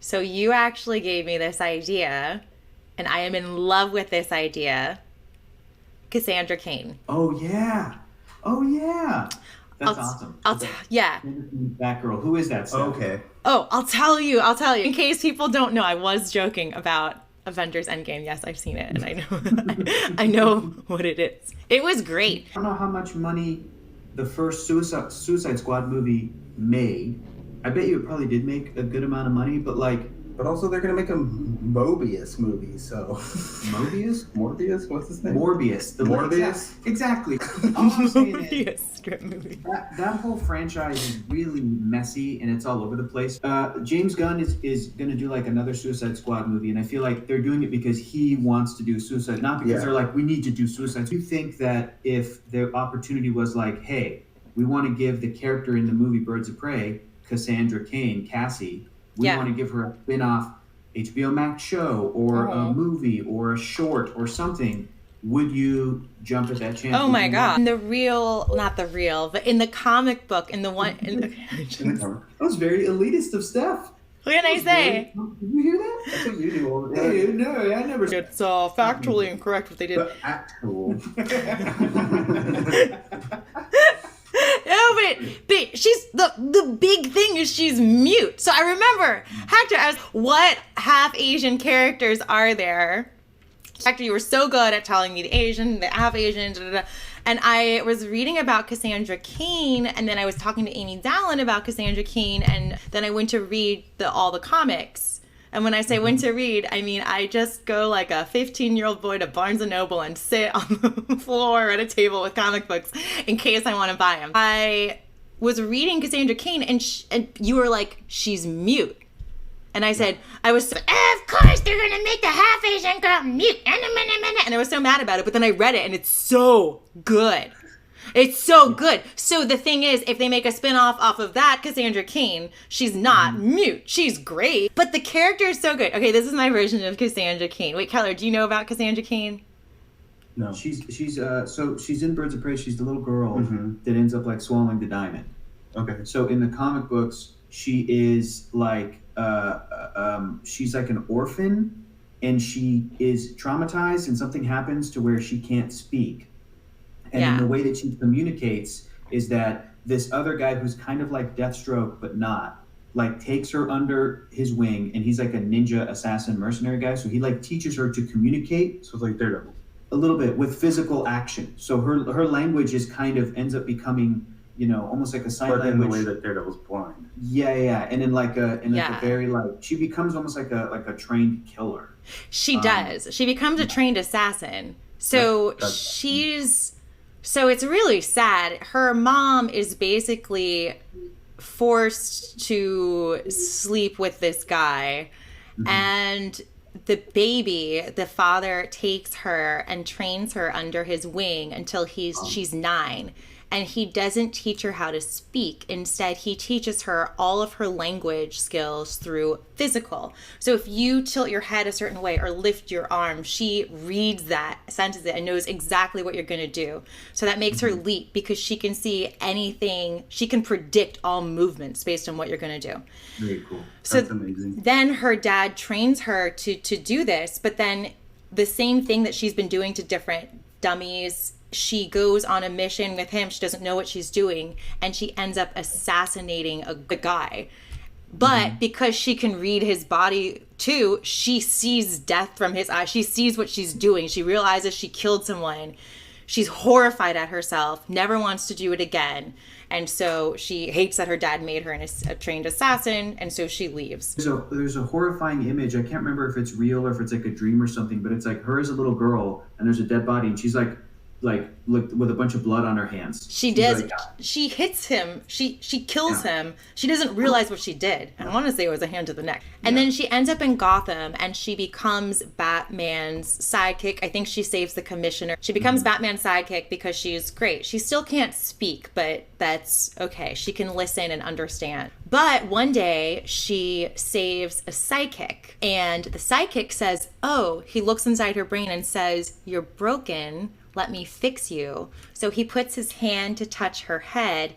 So you actually gave me this idea, and I am in love with this idea. Cassandra Cain.
Oh, yeah. That's awesome. Batgirl. Who is that, Steph?
Okay.
Oh, I'll tell you. In case people don't know, I was joking about Avengers Endgame. Yes, I've seen it, and I know I know what it is. It was great.
I don't know how much money the first Suicide Squad movie made. I bet you it probably did make a good amount of money, but
But also they're going to make a Mobius movie, so... Morbius? What's his name?
Morbius.
Morbius?
Exactly. All I'm saying
is, strip movie.
That whole franchise is really messy, and it's all over the place. James Gunn is going to do another Suicide Squad movie, and I feel like they're doing it because he wants to do Suicide, not because they're we need to do Suicide. Do you think that if the opportunity was hey, we want to give the character in the movie Birds of Prey, Cassandra Cain, Cassie, we want to give her a spin-off HBO Max show or a movie or a short or something, would you jump at that chance?
Oh my God. In but in the comic book, that
was very elitist of Steph.
What can I say?
Did you hear that? That's what you do all the time. Hey, no, I never.
It's factually incorrect what they did.
But actual.
No, but she's the big thing is she's mute. So I remember Hector asked, what half Asian characters are there? Hector, you were so good at telling me the half Asian, and I was reading about Cassandra Cain, and then I was talking to Amy Dallin about Cassandra Cain, and then I went to read all the comics. And when I say went to read, I mean I just go like a 15-year-old boy to Barnes & Noble and sit on the floor at a table with comic books in case I want to buy them. I was reading Cassandra Cain, and you were like, she's mute. And I said, of course they're going to make the half Asian girl mute. And I was so mad about it, but then I read it, and it's so good. It's so good. So the thing is, if they make a spin-off off of that, Cassandra Cain, she's not mute. She's great. But the character is so good. Okay, this is my version of Cassandra Cain. Wait, Keller, do you know about Cassandra Cain?
No. She's in Birds of Prey. She's the little girl that ends up swallowing the diamond.
Okay.
So in the comic books, she is she's like an orphan, and she is traumatized, and something happens to where she can't speak. And then the way that she communicates is that this other guy who's kind of like Deathstroke, but not, takes her under his wing, and he's like a ninja assassin mercenary guy. So he teaches her to communicate.
So it's like Daredevil.
A little bit with physical action. So her language is ends up becoming, almost like a sign language.
But in the way that Daredevil's blind.
Yeah. And in a very she becomes almost like a trained killer.
She does. She becomes a trained assassin. So so it's really sad. Her mom is basically forced to sleep with this guy, and the baby, the father takes her and trains her under his wing until she's 9. And he doesn't teach her how to speak. Instead, he teaches her all of her language skills through physical. So if you tilt your head a certain way or lift your arm, she reads that, senses it, and knows exactly what you're going to do. So that makes her leap because she can see anything. She can predict all movements based on what you're going to do.
Very cool.
That's amazing.
Then her dad trains her to do this, but then the same thing that she's been doing to different dummies, she goes on a mission with him. She doesn't know what she's doing, and she ends up assassinating a guy. But because she can read his body too, she sees death from his eyes. She sees what she's doing. She realizes she killed someone. She's horrified at herself, never wants to do it again. And so she hates that her dad made her a trained assassin, and so she leaves.
There's a horrifying image. I can't remember if it's real or if it's like a dream or something, but it's like her as a little girl, and there's a dead body, and she's like with a bunch of blood on her hands.
She does. She hits him. She kills him. She doesn't realize what she did. I want to say it was a hand to the neck. And then she ends up in Gotham, and she becomes Batman's sidekick. I think she saves the commissioner. She becomes Batman's sidekick because she's great. She still can't speak, but that's okay. She can listen and understand. But one day she saves a psychic, and the psychic says, "Oh," he looks inside her brain and says, "You're broken. Let me fix you." So he puts his hand to touch her head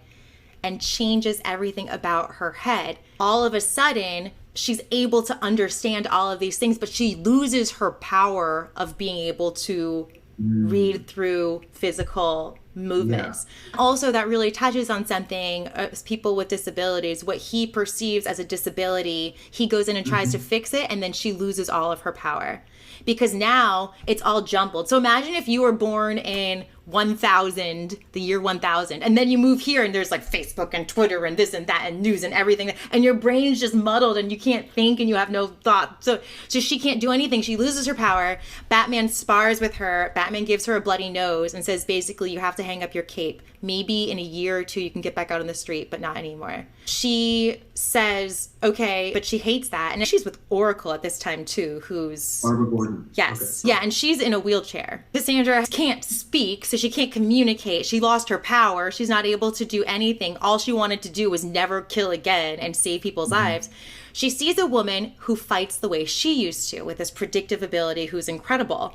and changes everything about her head. All of a sudden, she's able to understand all of these things, but she loses her power of being able to read through physical movements. Also, that really touches on something, people with disabilities, what he perceives as a disability, he goes in and tries to fix it, and then she loses all of her power. Because now it's all jumbled. So imagine if you were born in 1000, the year 1000, and then you move here and there's like Facebook and Twitter and this and that and news and everything, and your brain's just muddled and you can't think and you have no thought. So she can't do anything. She loses her power. Batman spars with her. Batman gives her a bloody nose and says, basically, you have to hang up your cape. Maybe in a year or two you can get back out on the street, but not anymore. She says, okay, but she hates that. And she's with Oracle at this time too, who's...
Barbara Gordon.
Yes. Okay. Yeah, and she's in a wheelchair. Cassandra can't speak, so she can't communicate. She lost her power. She's not able to do anything. All she wanted to do was never kill again and save people's lives. She sees a woman who fights the way she used to, with this predictive ability, who's incredible.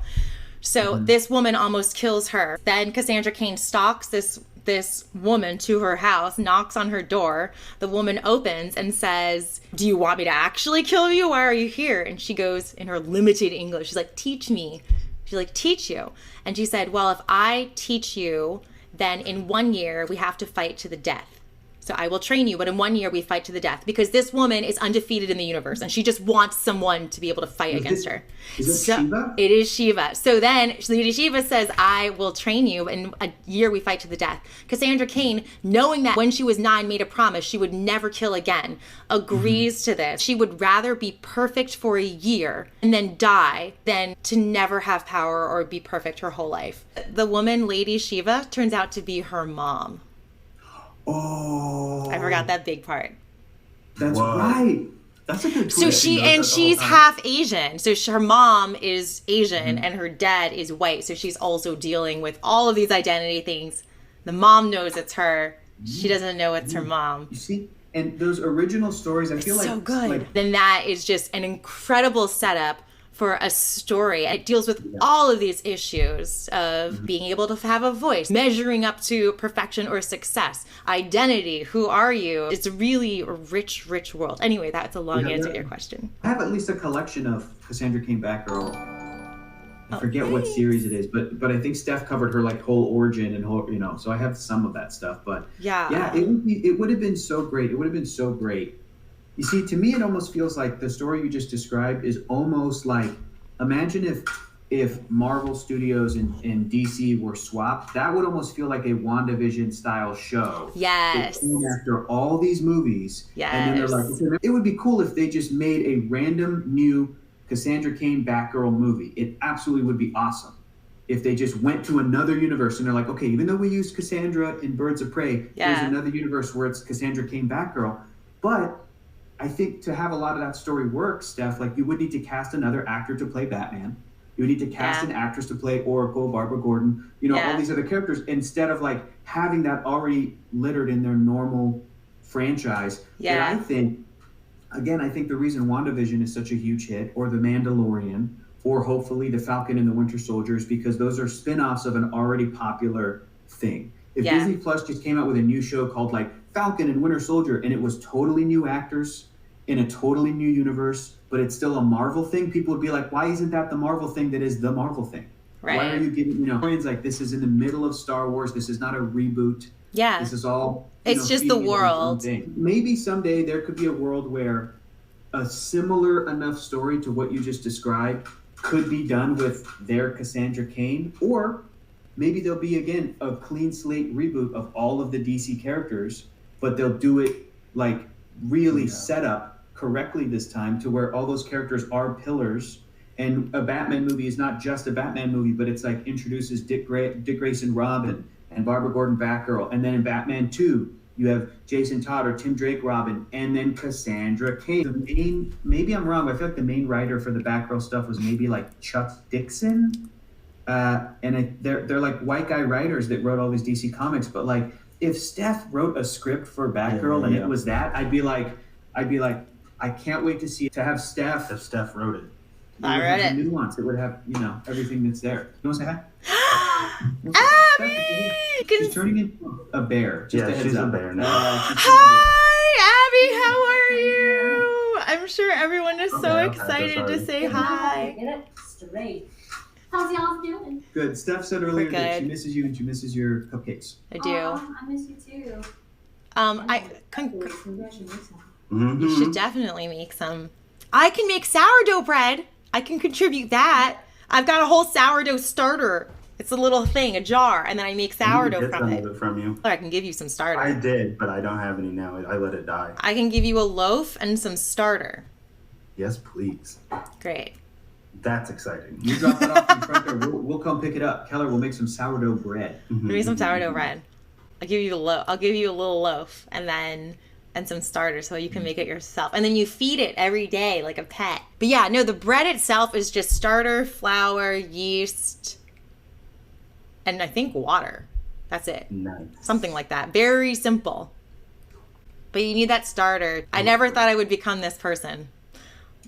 So this woman almost kills her. Then Cassandra Cain stalks this woman to her house, knocks on her door. The woman opens and says, "Do you want me to actually kill you? Why are you here?" And she goes in her limited English. She's like, "Teach me." She's like, "Teach you." And she said, "Well, if I teach you, then in 1 year we have to fight to the death. So I will train you, but in 1 year we fight to the death," because this woman is undefeated in the universe and she just wants someone to be able to fight against her.
Is it Shiva?
It is Shiva. So then Lady Shiva says, "I will train you. In a year we fight to the death." Cassandra Cain, knowing that when she was 9 made a promise she would never kill again, agrees to this. She would rather be perfect for a year and then die than to never have power or be perfect her whole life. The woman, Lady Shiva, turns out to be her mom.
Oh,
I forgot that big part.
That's right. That's a good twist.
So she's half Asian. So her mom is Asian and her dad is white. So she's also dealing with all of these identity things. The mom knows it's her. She doesn't know it's her mom.
You see, and those original stories, I feel like
so good. Then that is just an incredible setup for a story. It deals with all of these issues of being able to have a voice, measuring up to perfection or success, identity, who are you? It's really a rich, rich world. Anyway, that's a long answer to your question.
I have at least a collection of Cassandra Cain Batgirl. I forget what series it is, but I think Steph covered her like whole origin and whole, so I have some of that stuff. But it would have been so great. It would have been so great. You see, to me, it almost feels like the story you just described is almost like, imagine if Marvel Studios and DC were swapped. That would almost feel like a WandaVision style show.
Yes.
After all these movies.
Yes.
And then they're like, it would be cool if they just made a random new Cassandra Cain Batgirl movie. It absolutely would be awesome if they just went to another universe and they're like, okay, even though we used Cassandra in Birds of Prey, there's another universe where it's Cassandra Cain Batgirl. But I think to have a lot of that story work, Steph, like you would need to cast another actor to play Batman. You would need to cast an actress to play Oracle, Barbara Gordon, all these other characters, instead of like having that already littered in their normal franchise.
Yeah.
But I think the reason WandaVision is such a huge hit, or The Mandalorian, or hopefully The Falcon and the Winter Soldier, is because those are spin-offs of an already popular thing. If Disney Plus just came out with a new show called like Falcon and Winter Soldier, and it was totally new actors in a totally new universe, but it's still a Marvel thing, people would be like, why isn't that the Marvel thing that is the Marvel thing?
Right.
Why are you giving, it's like, this is in the middle of Star Wars, this is not a reboot.
Yeah.
This is all,
it's just the world.
Maybe someday there could be a world where a similar enough story to what you just described could be done with their Cassandra Cain, or maybe there'll be, again, a clean slate reboot of all of the DC characters, but they'll do it like really set up correctly this time to where all those characters are pillars, and a Batman movie is not just a Batman movie, but it's like introduces Dick Grayson Robin and Barbara Gordon Batgirl, and then in Batman 2 you have Jason Todd or Tim Drake Robin, and then Cassandra Cain. Maybe I'm wrong, but I feel like the main writer for the Batgirl stuff was maybe like Chuck Dixon, they're like white guy writers that wrote all these DC comics. But like, if Steph wrote a script for Batgirl and it was that, I'd be like, I can't wait to see it. To have Steph.
If Steph wrote it.
I read it.
Nuance. It would have, everything that's there. You want to say hi?
Abby!
She's turning into a bear.
She's a bear now.
Hi, Abby. How are you? I'm sure everyone is so excited to say hi.
Get it straight. How's y'all doing?
Good. Steph said earlier that she misses you and she misses your cupcakes.
I do.
I miss you too.
Congratulations.
You should definitely make some. I can make sourdough bread. I can contribute that. I've got a whole sourdough starter. It's a little thing, a jar, and then I make sourdough from it.
From you.
I can give you some starter.
I did, but I don't have any now. I let it die.
I can give you a loaf and some starter.
Yes, please.
Great.
That's exciting.
You drop that off in front door. We'll come pick it up. Keller will make some sourdough bread.
Make some sourdough bread. I'll give you I'll give you a little loaf and some starter so you can make it yourself. And then you feed it every day like a pet. But yeah, no, the bread itself is just starter, flour, yeast, and I think water. That's it.
Nice.
Something like that. Very simple. But you need that starter. I never thought I would become this person.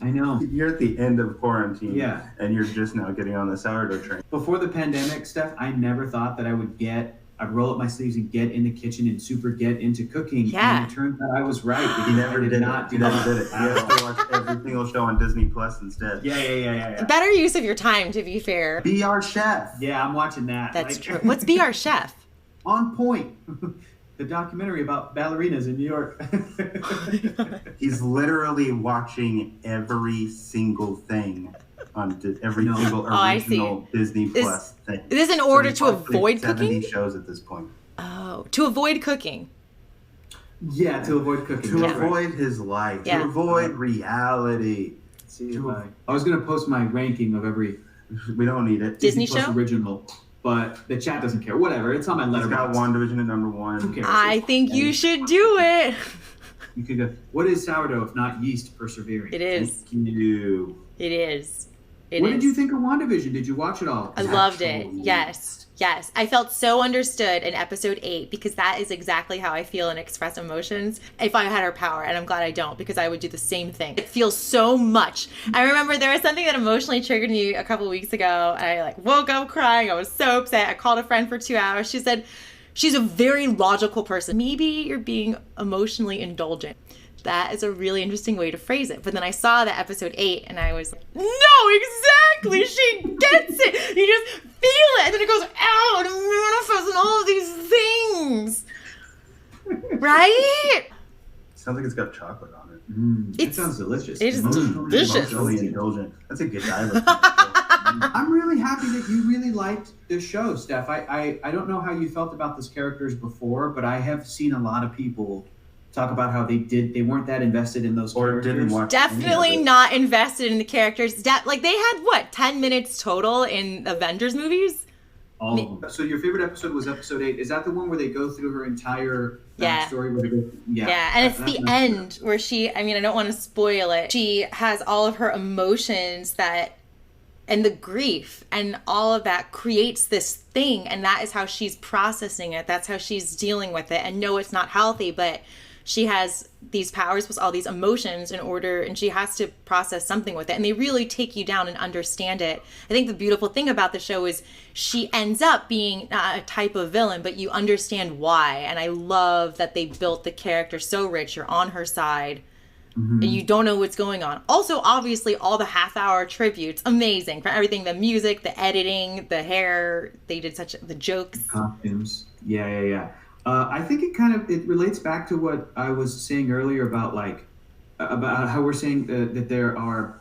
I know.
You're at the end of quarantine.
Yeah.
And you're just now getting on the sourdough train.
Before the pandemic, Steph, I never thought that I'd roll up my sleeves and get in the kitchen and super get into cooking.
Yeah.
And it turns out I was right.
He never did it. He never did it. You have to watch every single show on Disney Plus instead.
Yeah.
Better use of your time, to be fair.
Be Our Chef.
Yeah, I'm watching that.
That's true. What's Be Our Chef?
On Point. The documentary about ballerinas in New York.
He's literally watching every single thing on every single original Disney Plus thing.
Is this in order to avoid
70
cooking?
shows at this point.
Oh, to avoid cooking.
Yeah, to avoid cooking.
To avoid his life.
Yeah.
To avoid reality.
I was going to post my ranking of every
We don't need it.
Disney
Plus
show?
original, but the chat doesn't care. Whatever, it's on my
He's got
letterbox.
WandaVision at number 1.
Who cares?
I think you should do it.
You could go, what is sourdough if not yeast persevering?
It is.
Thank you.
It is.
What did you think of WandaVision? Did you watch it all?
I loved it. Yes. I felt so understood in episode 8 because that is exactly how I feel and express emotions if I had her power. And I'm glad I don't because I would do the same thing. It feels so much. I remember there was something that emotionally triggered me a couple weeks ago. And I woke up crying. I was so upset. I called a friend for 2 hours. She said, she's a very logical person. Maybe you're being emotionally indulgent. That is a really interesting way to phrase it. But then I saw that episode 8 and I was like, no, exactly. She gets it. You just feel it. And then it goes out and manifests and all of these things. Right?
Sounds like it's got chocolate on it.
It sounds delicious.
It is delicious.
Emotionally indulgent. That's a good dialogue.
I'm really happy that you really liked this show, Steph. I don't know how you felt about these characters before, but I have seen a lot of people talk about how they weren't that invested in those characters.
Didn't watch
Definitely not invested in the characters. Like they had what, 10 minutes total in Avengers movies?
All of them. So your favorite episode was episode 8. Is that the one where they go through her entire backstory?
Yeah, and it's the end where I don't want to spoil it. She has all of her emotions and the grief and all of that creates this thing, and that is how she's processing it. That's how she's dealing with it. And no, it's not healthy, but she has these powers with all these emotions and she has to process something with it. And they really take you down and understand it. I think the beautiful thing about the show is she ends up being not a type of villain, but you understand why. And I love that they built the character so rich. You're on her side. And you don't know what's going on. Also, obviously, all the half-hour tributes, amazing. For everything, the music, the editing, the hair, they did the jokes.
Costumes. Yeah. I think it relates back to what I was saying earlier about how we're saying that there are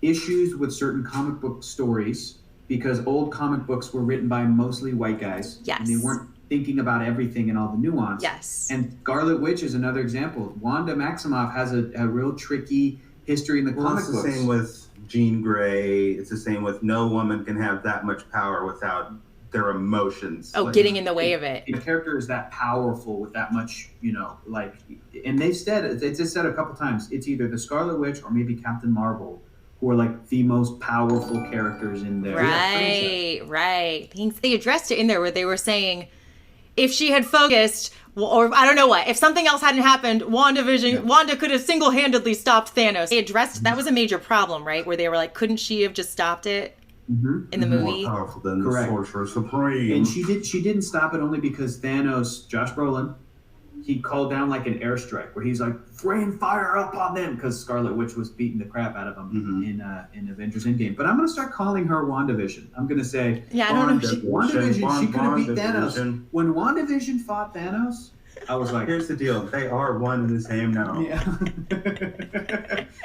issues with certain comic book stories because old comic books were written by mostly white guys.
Yes.
And they weren't thinking about everything and all the nuance.
Yes.
And Scarlet Witch is another example. Wanda Maximoff has a real tricky history in the comic books.
It's the same with Jean Grey. It's the same with no woman can have that much power without their emotions.
Getting in the way of it.
The character is that powerful with that much, and they just said a couple times, it's either the Scarlet Witch or maybe Captain Marvel, who are like the most powerful characters in there.
Right. They addressed it in there where they were saying, if she had focused, or I don't know what, if something else hadn't happened, Wanda could have single-handedly stopped Thanos. They addressed, that was a major problem, right? Where they were like, couldn't she have just stopped it in the movie?
More powerful than the Sorcerer Supreme.
And she didn't stop it only because Thanos, Josh Brolin, he called down like an airstrike where he's like, rain fire up on them, because Scarlet Witch was beating the crap out of him in Avengers Endgame. But I'm going to start calling her WandaVision. I'm going to say,
I don't know.
WandaVision, she could have beat Thanos. When WandaVision fought Thanos, I was like...
Here's the deal. They are one and the same now.
Yeah.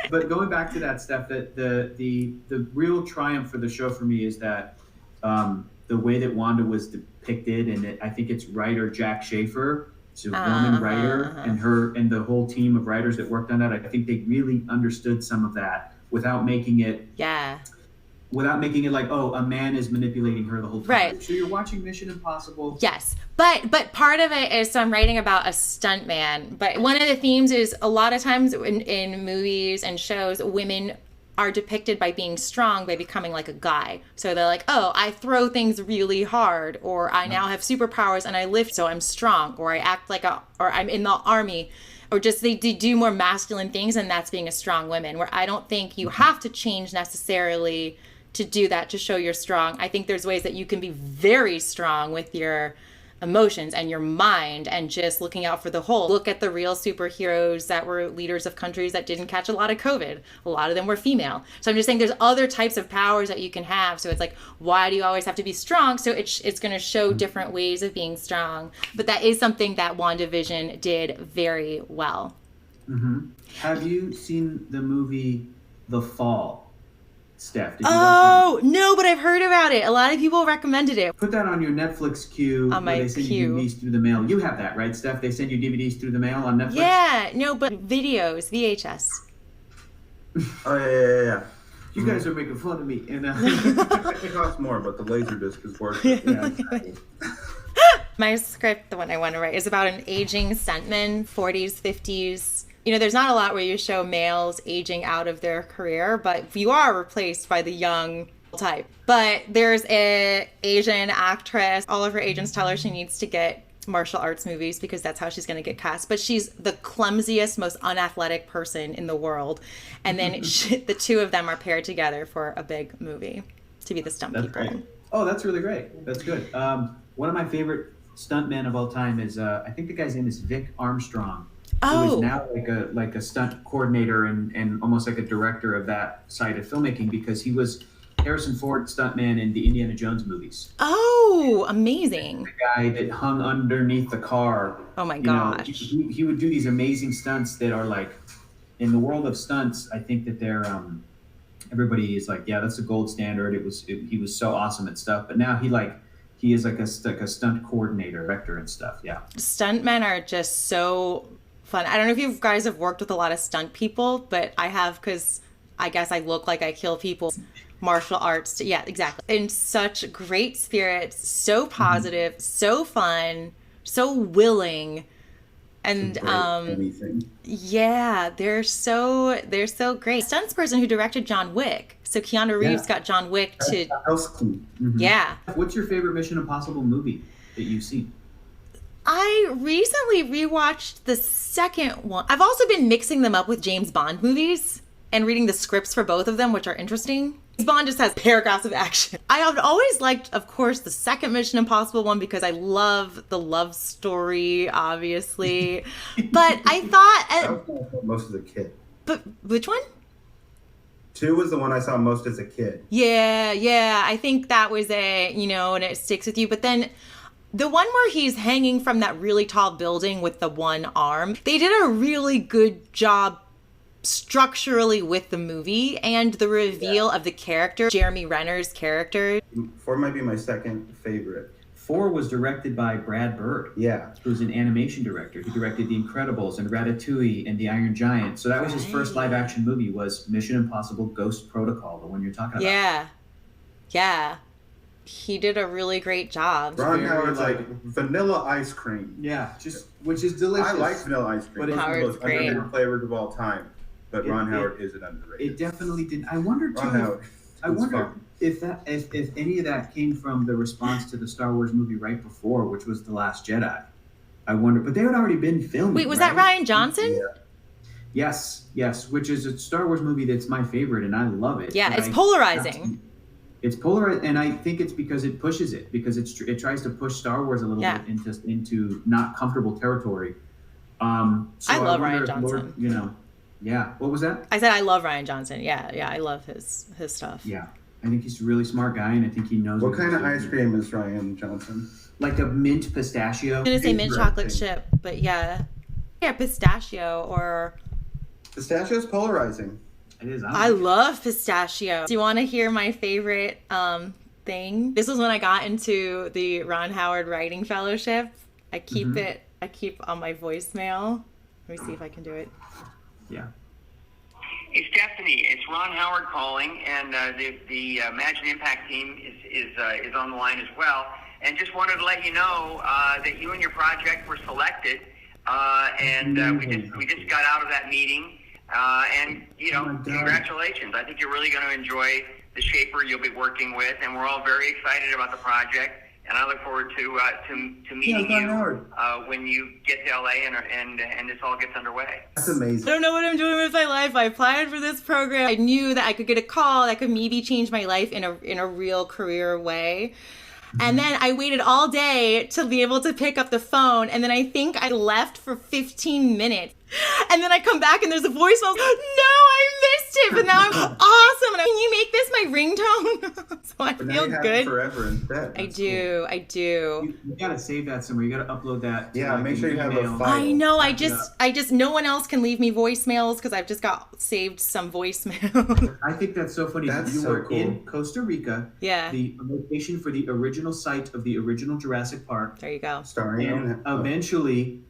But going back to that, Stef, that the real triumph for the show for me is that the way that Wanda was depicted, and I think it's writer Jack Schaefer, it's a woman writer, and the whole team of writers that worked on that. I think they really understood some of that without making it like, oh, a man is manipulating her the whole time.
Right.
So you're watching Mission Impossible.
Yes. But part of it is, so I'm writing about a stuntman, but one of the themes is a lot of times in movies and shows, women are depicted by being strong by becoming like a guy. So they're like, oh, I throw things really hard, or I now have superpowers and I lift, so I'm strong, or I act like or I'm in the army, or just they do more masculine things, and that's being a strong woman, where I don't think you have to change necessarily to do that, to show you're strong. I think there's ways that you can be very strong with your emotions and your mind and just looking out for the whole. Look at the real superheroes that were leaders of countries that didn't catch a lot of COVID. A lot of them were female. So I'm just saying there's other types of powers that you can have. So it's like, why do you always have to be strong? So it's going to show different ways of being strong. But that is something that WandaVision did very well.
Mm-hmm. Have you seen the movie The Fall? Steph, did you
watch that? No, but I've heard about it. A lot of people recommended it.
Put that on your Netflix queue.
On my
they send
queue.
You DVDs through the mail. You have that, right, Steph? They send you DVDs through the mail on Netflix?
Yeah, no, but videos, VHS.
Oh, yeah.
You guys are making fun of me. And,
it costs more, but the Laserdisc is worth it. Yeah.
My script, the one I want to write, is about an aging stuntman, 40s, 50s. You know, there's not a lot where you show males aging out of their career, but you are replaced by the young type. But there's an Asian actress. All of her agents tell her she needs to get martial arts movies because that's how she's going to get cast. But she's the clumsiest, most unathletic person in the world. And then the two of them are paired together for a big movie to be the stunt people.
Great. Oh, that's really great. That's good. One of my favorite stuntmen of all time is, I think the guy's name is Vic Armstrong. Who is now like a stunt coordinator and almost like a director of that side of filmmaking, because he was Harrison Ford stuntman in the Indiana Jones movies.
Oh, amazing.
The guy that hung underneath the car.
Oh my gosh.
He would do these amazing stunts that are like, in the world of stunts, I think that they're everybody is like, yeah, that's a gold standard. He was so awesome at stuff, but now he is like a stunt coordinator, director and stuff. Yeah.
Stuntmen are just so fun. I don't know if you guys have worked with a lot of stunt people, but I have, because I guess I look like I kill people. Martial arts. Yeah, exactly. In such great spirits, so positive, so fun, so willing. And yeah, they're so great. Stunts person who directed John Wick. So Keanu Reeves got John Wick to Yeah.
What's your favorite Mission Impossible movie that you've seen?
I recently rewatched the second one. I've also been mixing them up with James Bond movies and reading the scripts for both of them, which are interesting. James Bond just has paragraphs of action. I have always liked, of course, the second Mission Impossible one because I love the love story, obviously. But I thought...
That was most as a kid.
But which one?
2 was the one I saw most as a kid.
Yeah. I think that was and it sticks with you. But then the one where he's hanging from that really tall building with the one arm, they did a really good job structurally with the movie and the reveal of the character, Jeremy Renner's character.
4 might be my second favorite.
4 was directed by Brad Bird.
Yeah.
Who's an animation director. He directed The Incredibles and Ratatouille and The Iron Giant. So that was his first live action movie, was Mission Impossible Ghost Protocol, the one you're talking about.
Yeah. He did a really great job.
Ron Howard's like vanilla ice cream.
Yeah, which is delicious.
I like vanilla ice cream.
But
it's
Howard's
one of the most
great.
underrated flavors of all time. But Ron Howard isn't underrated.
It definitely didn't. I wonder too. I wonder if any of that came from the response to the Star Wars movie right before, which was The Last Jedi. I wonder, but they had already been filming.
Wait, was that Rian Johnson?
Yeah.
Yes, which is a Star Wars movie that's my favorite, and I love it.
Yeah, it's polarizing.
It's polarized, and I think it's because it pushes it, because it tries to push Star Wars a little bit into not comfortable territory. So
I love Rian Johnson.
Yeah. What was that?
I said I love Rian Johnson. Yeah, I love his stuff.
Yeah, I think he's a really smart guy, and I think he knows.
What kind of ice cream is Rian Johnson?
Like a mint pistachio.
I'm gonna say mint chocolate chip, but yeah, pistachio or.
Pistachio's polarizing.
It is.
I love pistachio. Do you want to hear my favorite thing? This was when I got into the Ron Howard Writing Fellowship. I keep it. I keep on my voicemail. Let me see if I can do it.
Yeah.
Hey Stephanie, it's Ron Howard calling, and the Imagine Impact team is on the line as well. And just wanted to let you know that you and your project were selected, and we just got out of that meeting. And congratulations! I think you're really going to enjoy the shaper you'll be working with, and we're all very excited about the project. And I look forward to meeting you when you get to LA and this all gets underway.
That's amazing.
I don't know what I'm doing with my life. I applied for this program. I knew that I could get a call that could maybe change my life in a real career way. And then I waited all day to be able to pick up the phone. And then I think I left for 15 minutes. And then I come back and there's a voicemail. No, I missed it. But now I'm awesome. And can you make this my ringtone? So I feel good.
Forever instead.
I do.
You gotta save that somewhere. You gotta upload that.
Yeah, make sure you have a file.
I know. I just, no one else can leave me voicemails because I've just got saved some voicemail.
I think that's so funny. You were in Costa Rica.
Yeah.
The location for the original site of the original Jurassic Park.
There you go.
Starring.
Eventually,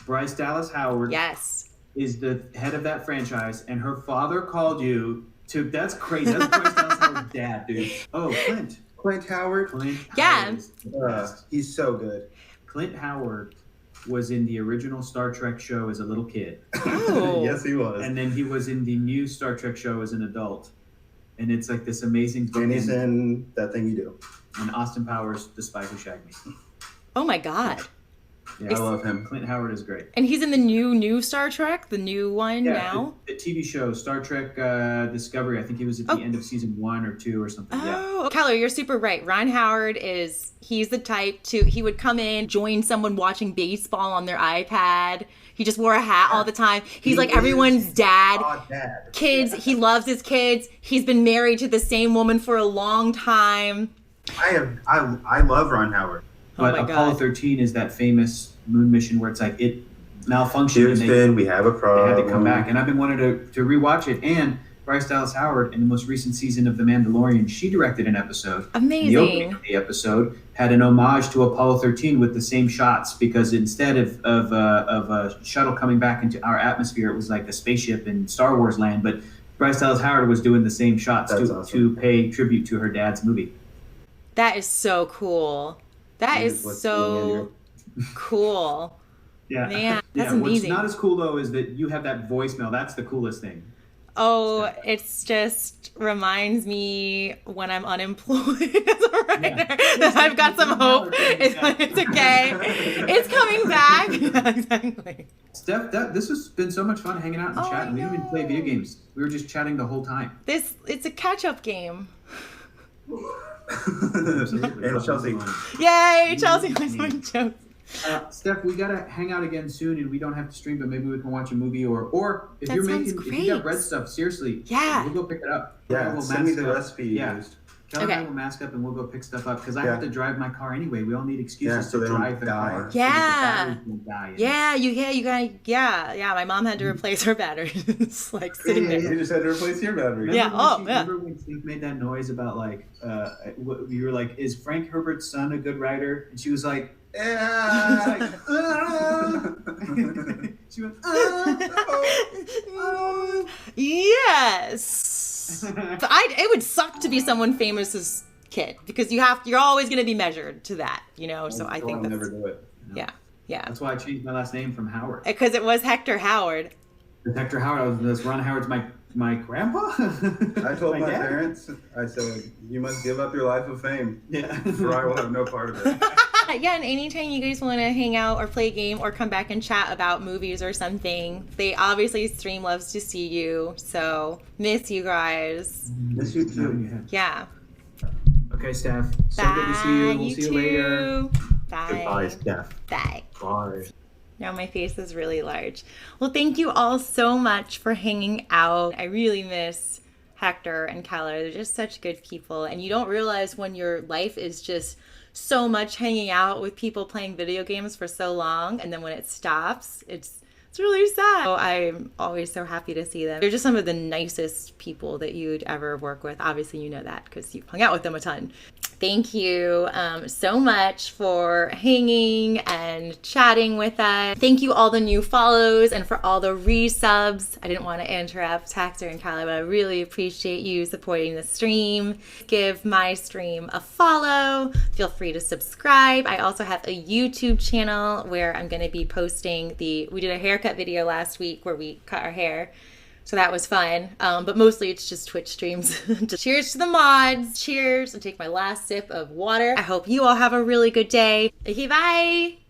Bryce Dallas Howard.
Yes.
Is the head of that franchise, and her father called you to. That's crazy. That's Bryce Dallas Howard's dad, dude. Oh,
Clint Howard.
Yeah.
He's so good.
Clint Howard was in the original Star Trek show as a little kid.
Oh.
Yes, he was.
And then he was in the new Star Trek show as an adult. And it's like this amazing book.
And he's in That Thing You Do.
And Austin Powers, The Spy Who Shagged Me.
Oh my God.
Yeah,
I love him.
Clint Howard is great.
And he's in the new Star Trek, the new one now?
The TV show, Star Trek Discovery. I think he was at the end of season 1 or 2 or something.
Oh, Keller, you're super right. Ron Howard he's the type he would come in, join someone watching baseball on their iPad. He just wore a hat all the time. He's like everyone's dad. Kids, he loves his kids. He's been married to the same woman for a long time.
I love Ron Howard.
But Apollo 13 is that famous moon mission where it's like it malfunctioned.
Houston, we have a problem.
They had to come back, and I've been wanting to rewatch it. And Bryce Dallas Howard, in the most recent season of The Mandalorian, she directed an episode.
Amazing.
And the opening of the episode had an homage to Apollo 13 with the same shots, because instead of a shuttle coming back into our atmosphere, it was like a spaceship in Star Wars land. But Bryce Dallas Howard was doing the same shots to pay tribute to her dad's movie.
That is so cool. That is so cool.
Yeah.
Man, that's amazing.
What's not as cool, though, is that you have that voicemail. That's the coolest thing.
Oh, it's just reminds me when I'm unemployed as a writer that I've got some hope. It's okay. It's coming back. Yeah, exactly.
Steph, this has been so much fun hanging out and chatting. We didn't even play video games. We were just chatting the whole time.
It's a catch-up game.
Absolutely.
And Chelsea.
Yay, Chelsea likes my jokes.
Steph, we gotta hang out again soon, and we don't have to stream, but maybe we can watch a movie, or if you got bread stuff, seriously,
yeah,
we'll go pick it up.
Yeah, send me the recipe you used.
Kelly and I will mask up and we'll go pick stuff up, because I have to drive my car anyway. We all need excuses to drive the car.
Yeah. My mom had to replace her batteries, like sitting there.
You just had to replace your battery.
Remember when Steve made that noise about like, you were like, is Frank Herbert's son a good writer? And she was like, yeah. She went,
yes. It would suck to be someone famous's kid, because you're always going to be measured to that, So I think
I'll never do it.
Yeah.
That's why I changed my last name from Howard.
Because it was Hector Howard.
Hector Howard. Ron Howard's my grandpa.
I told my parents, I said, you must give up your life of fame.
Yeah.
For I will have no part of it.
Yeah, and anytime you guys want to hang out or play a game or come back and chat about movies or something, Stream loves to see you, so miss you guys.
Miss you too.
Yeah.
Okay, Steph.
Bye.
So good to see you. We'll see you later.
Bye.
Goodbye, Steph.
Bye.
Bye.
Now my face is really large. Well, thank you all so much for hanging out. I really miss Hector and Keller. They're just such good people, and you don't realize when your life is just so much hanging out with people playing video games for so long, and then when it stops, it's really sad. So I'm always so happy to see them. They're just some of the nicest people that you'd ever work with. Obviously, you know that because you've hung out with them a ton. Thank you so much for hanging and chatting with us. Thank you all the new follows and for all the resubs. I didn't want to interrupt Hector and Callie, but I really appreciate you supporting the stream. Give my stream a follow. Feel free to subscribe. I also have a YouTube channel where I'm going to be posting we did a haircut video last week where we cut our hair. So that was fun, but mostly it's just Twitch streams. Cheers to the mods. Cheers, and take my last sip of water. I hope you all have a really good day. Okay, bye.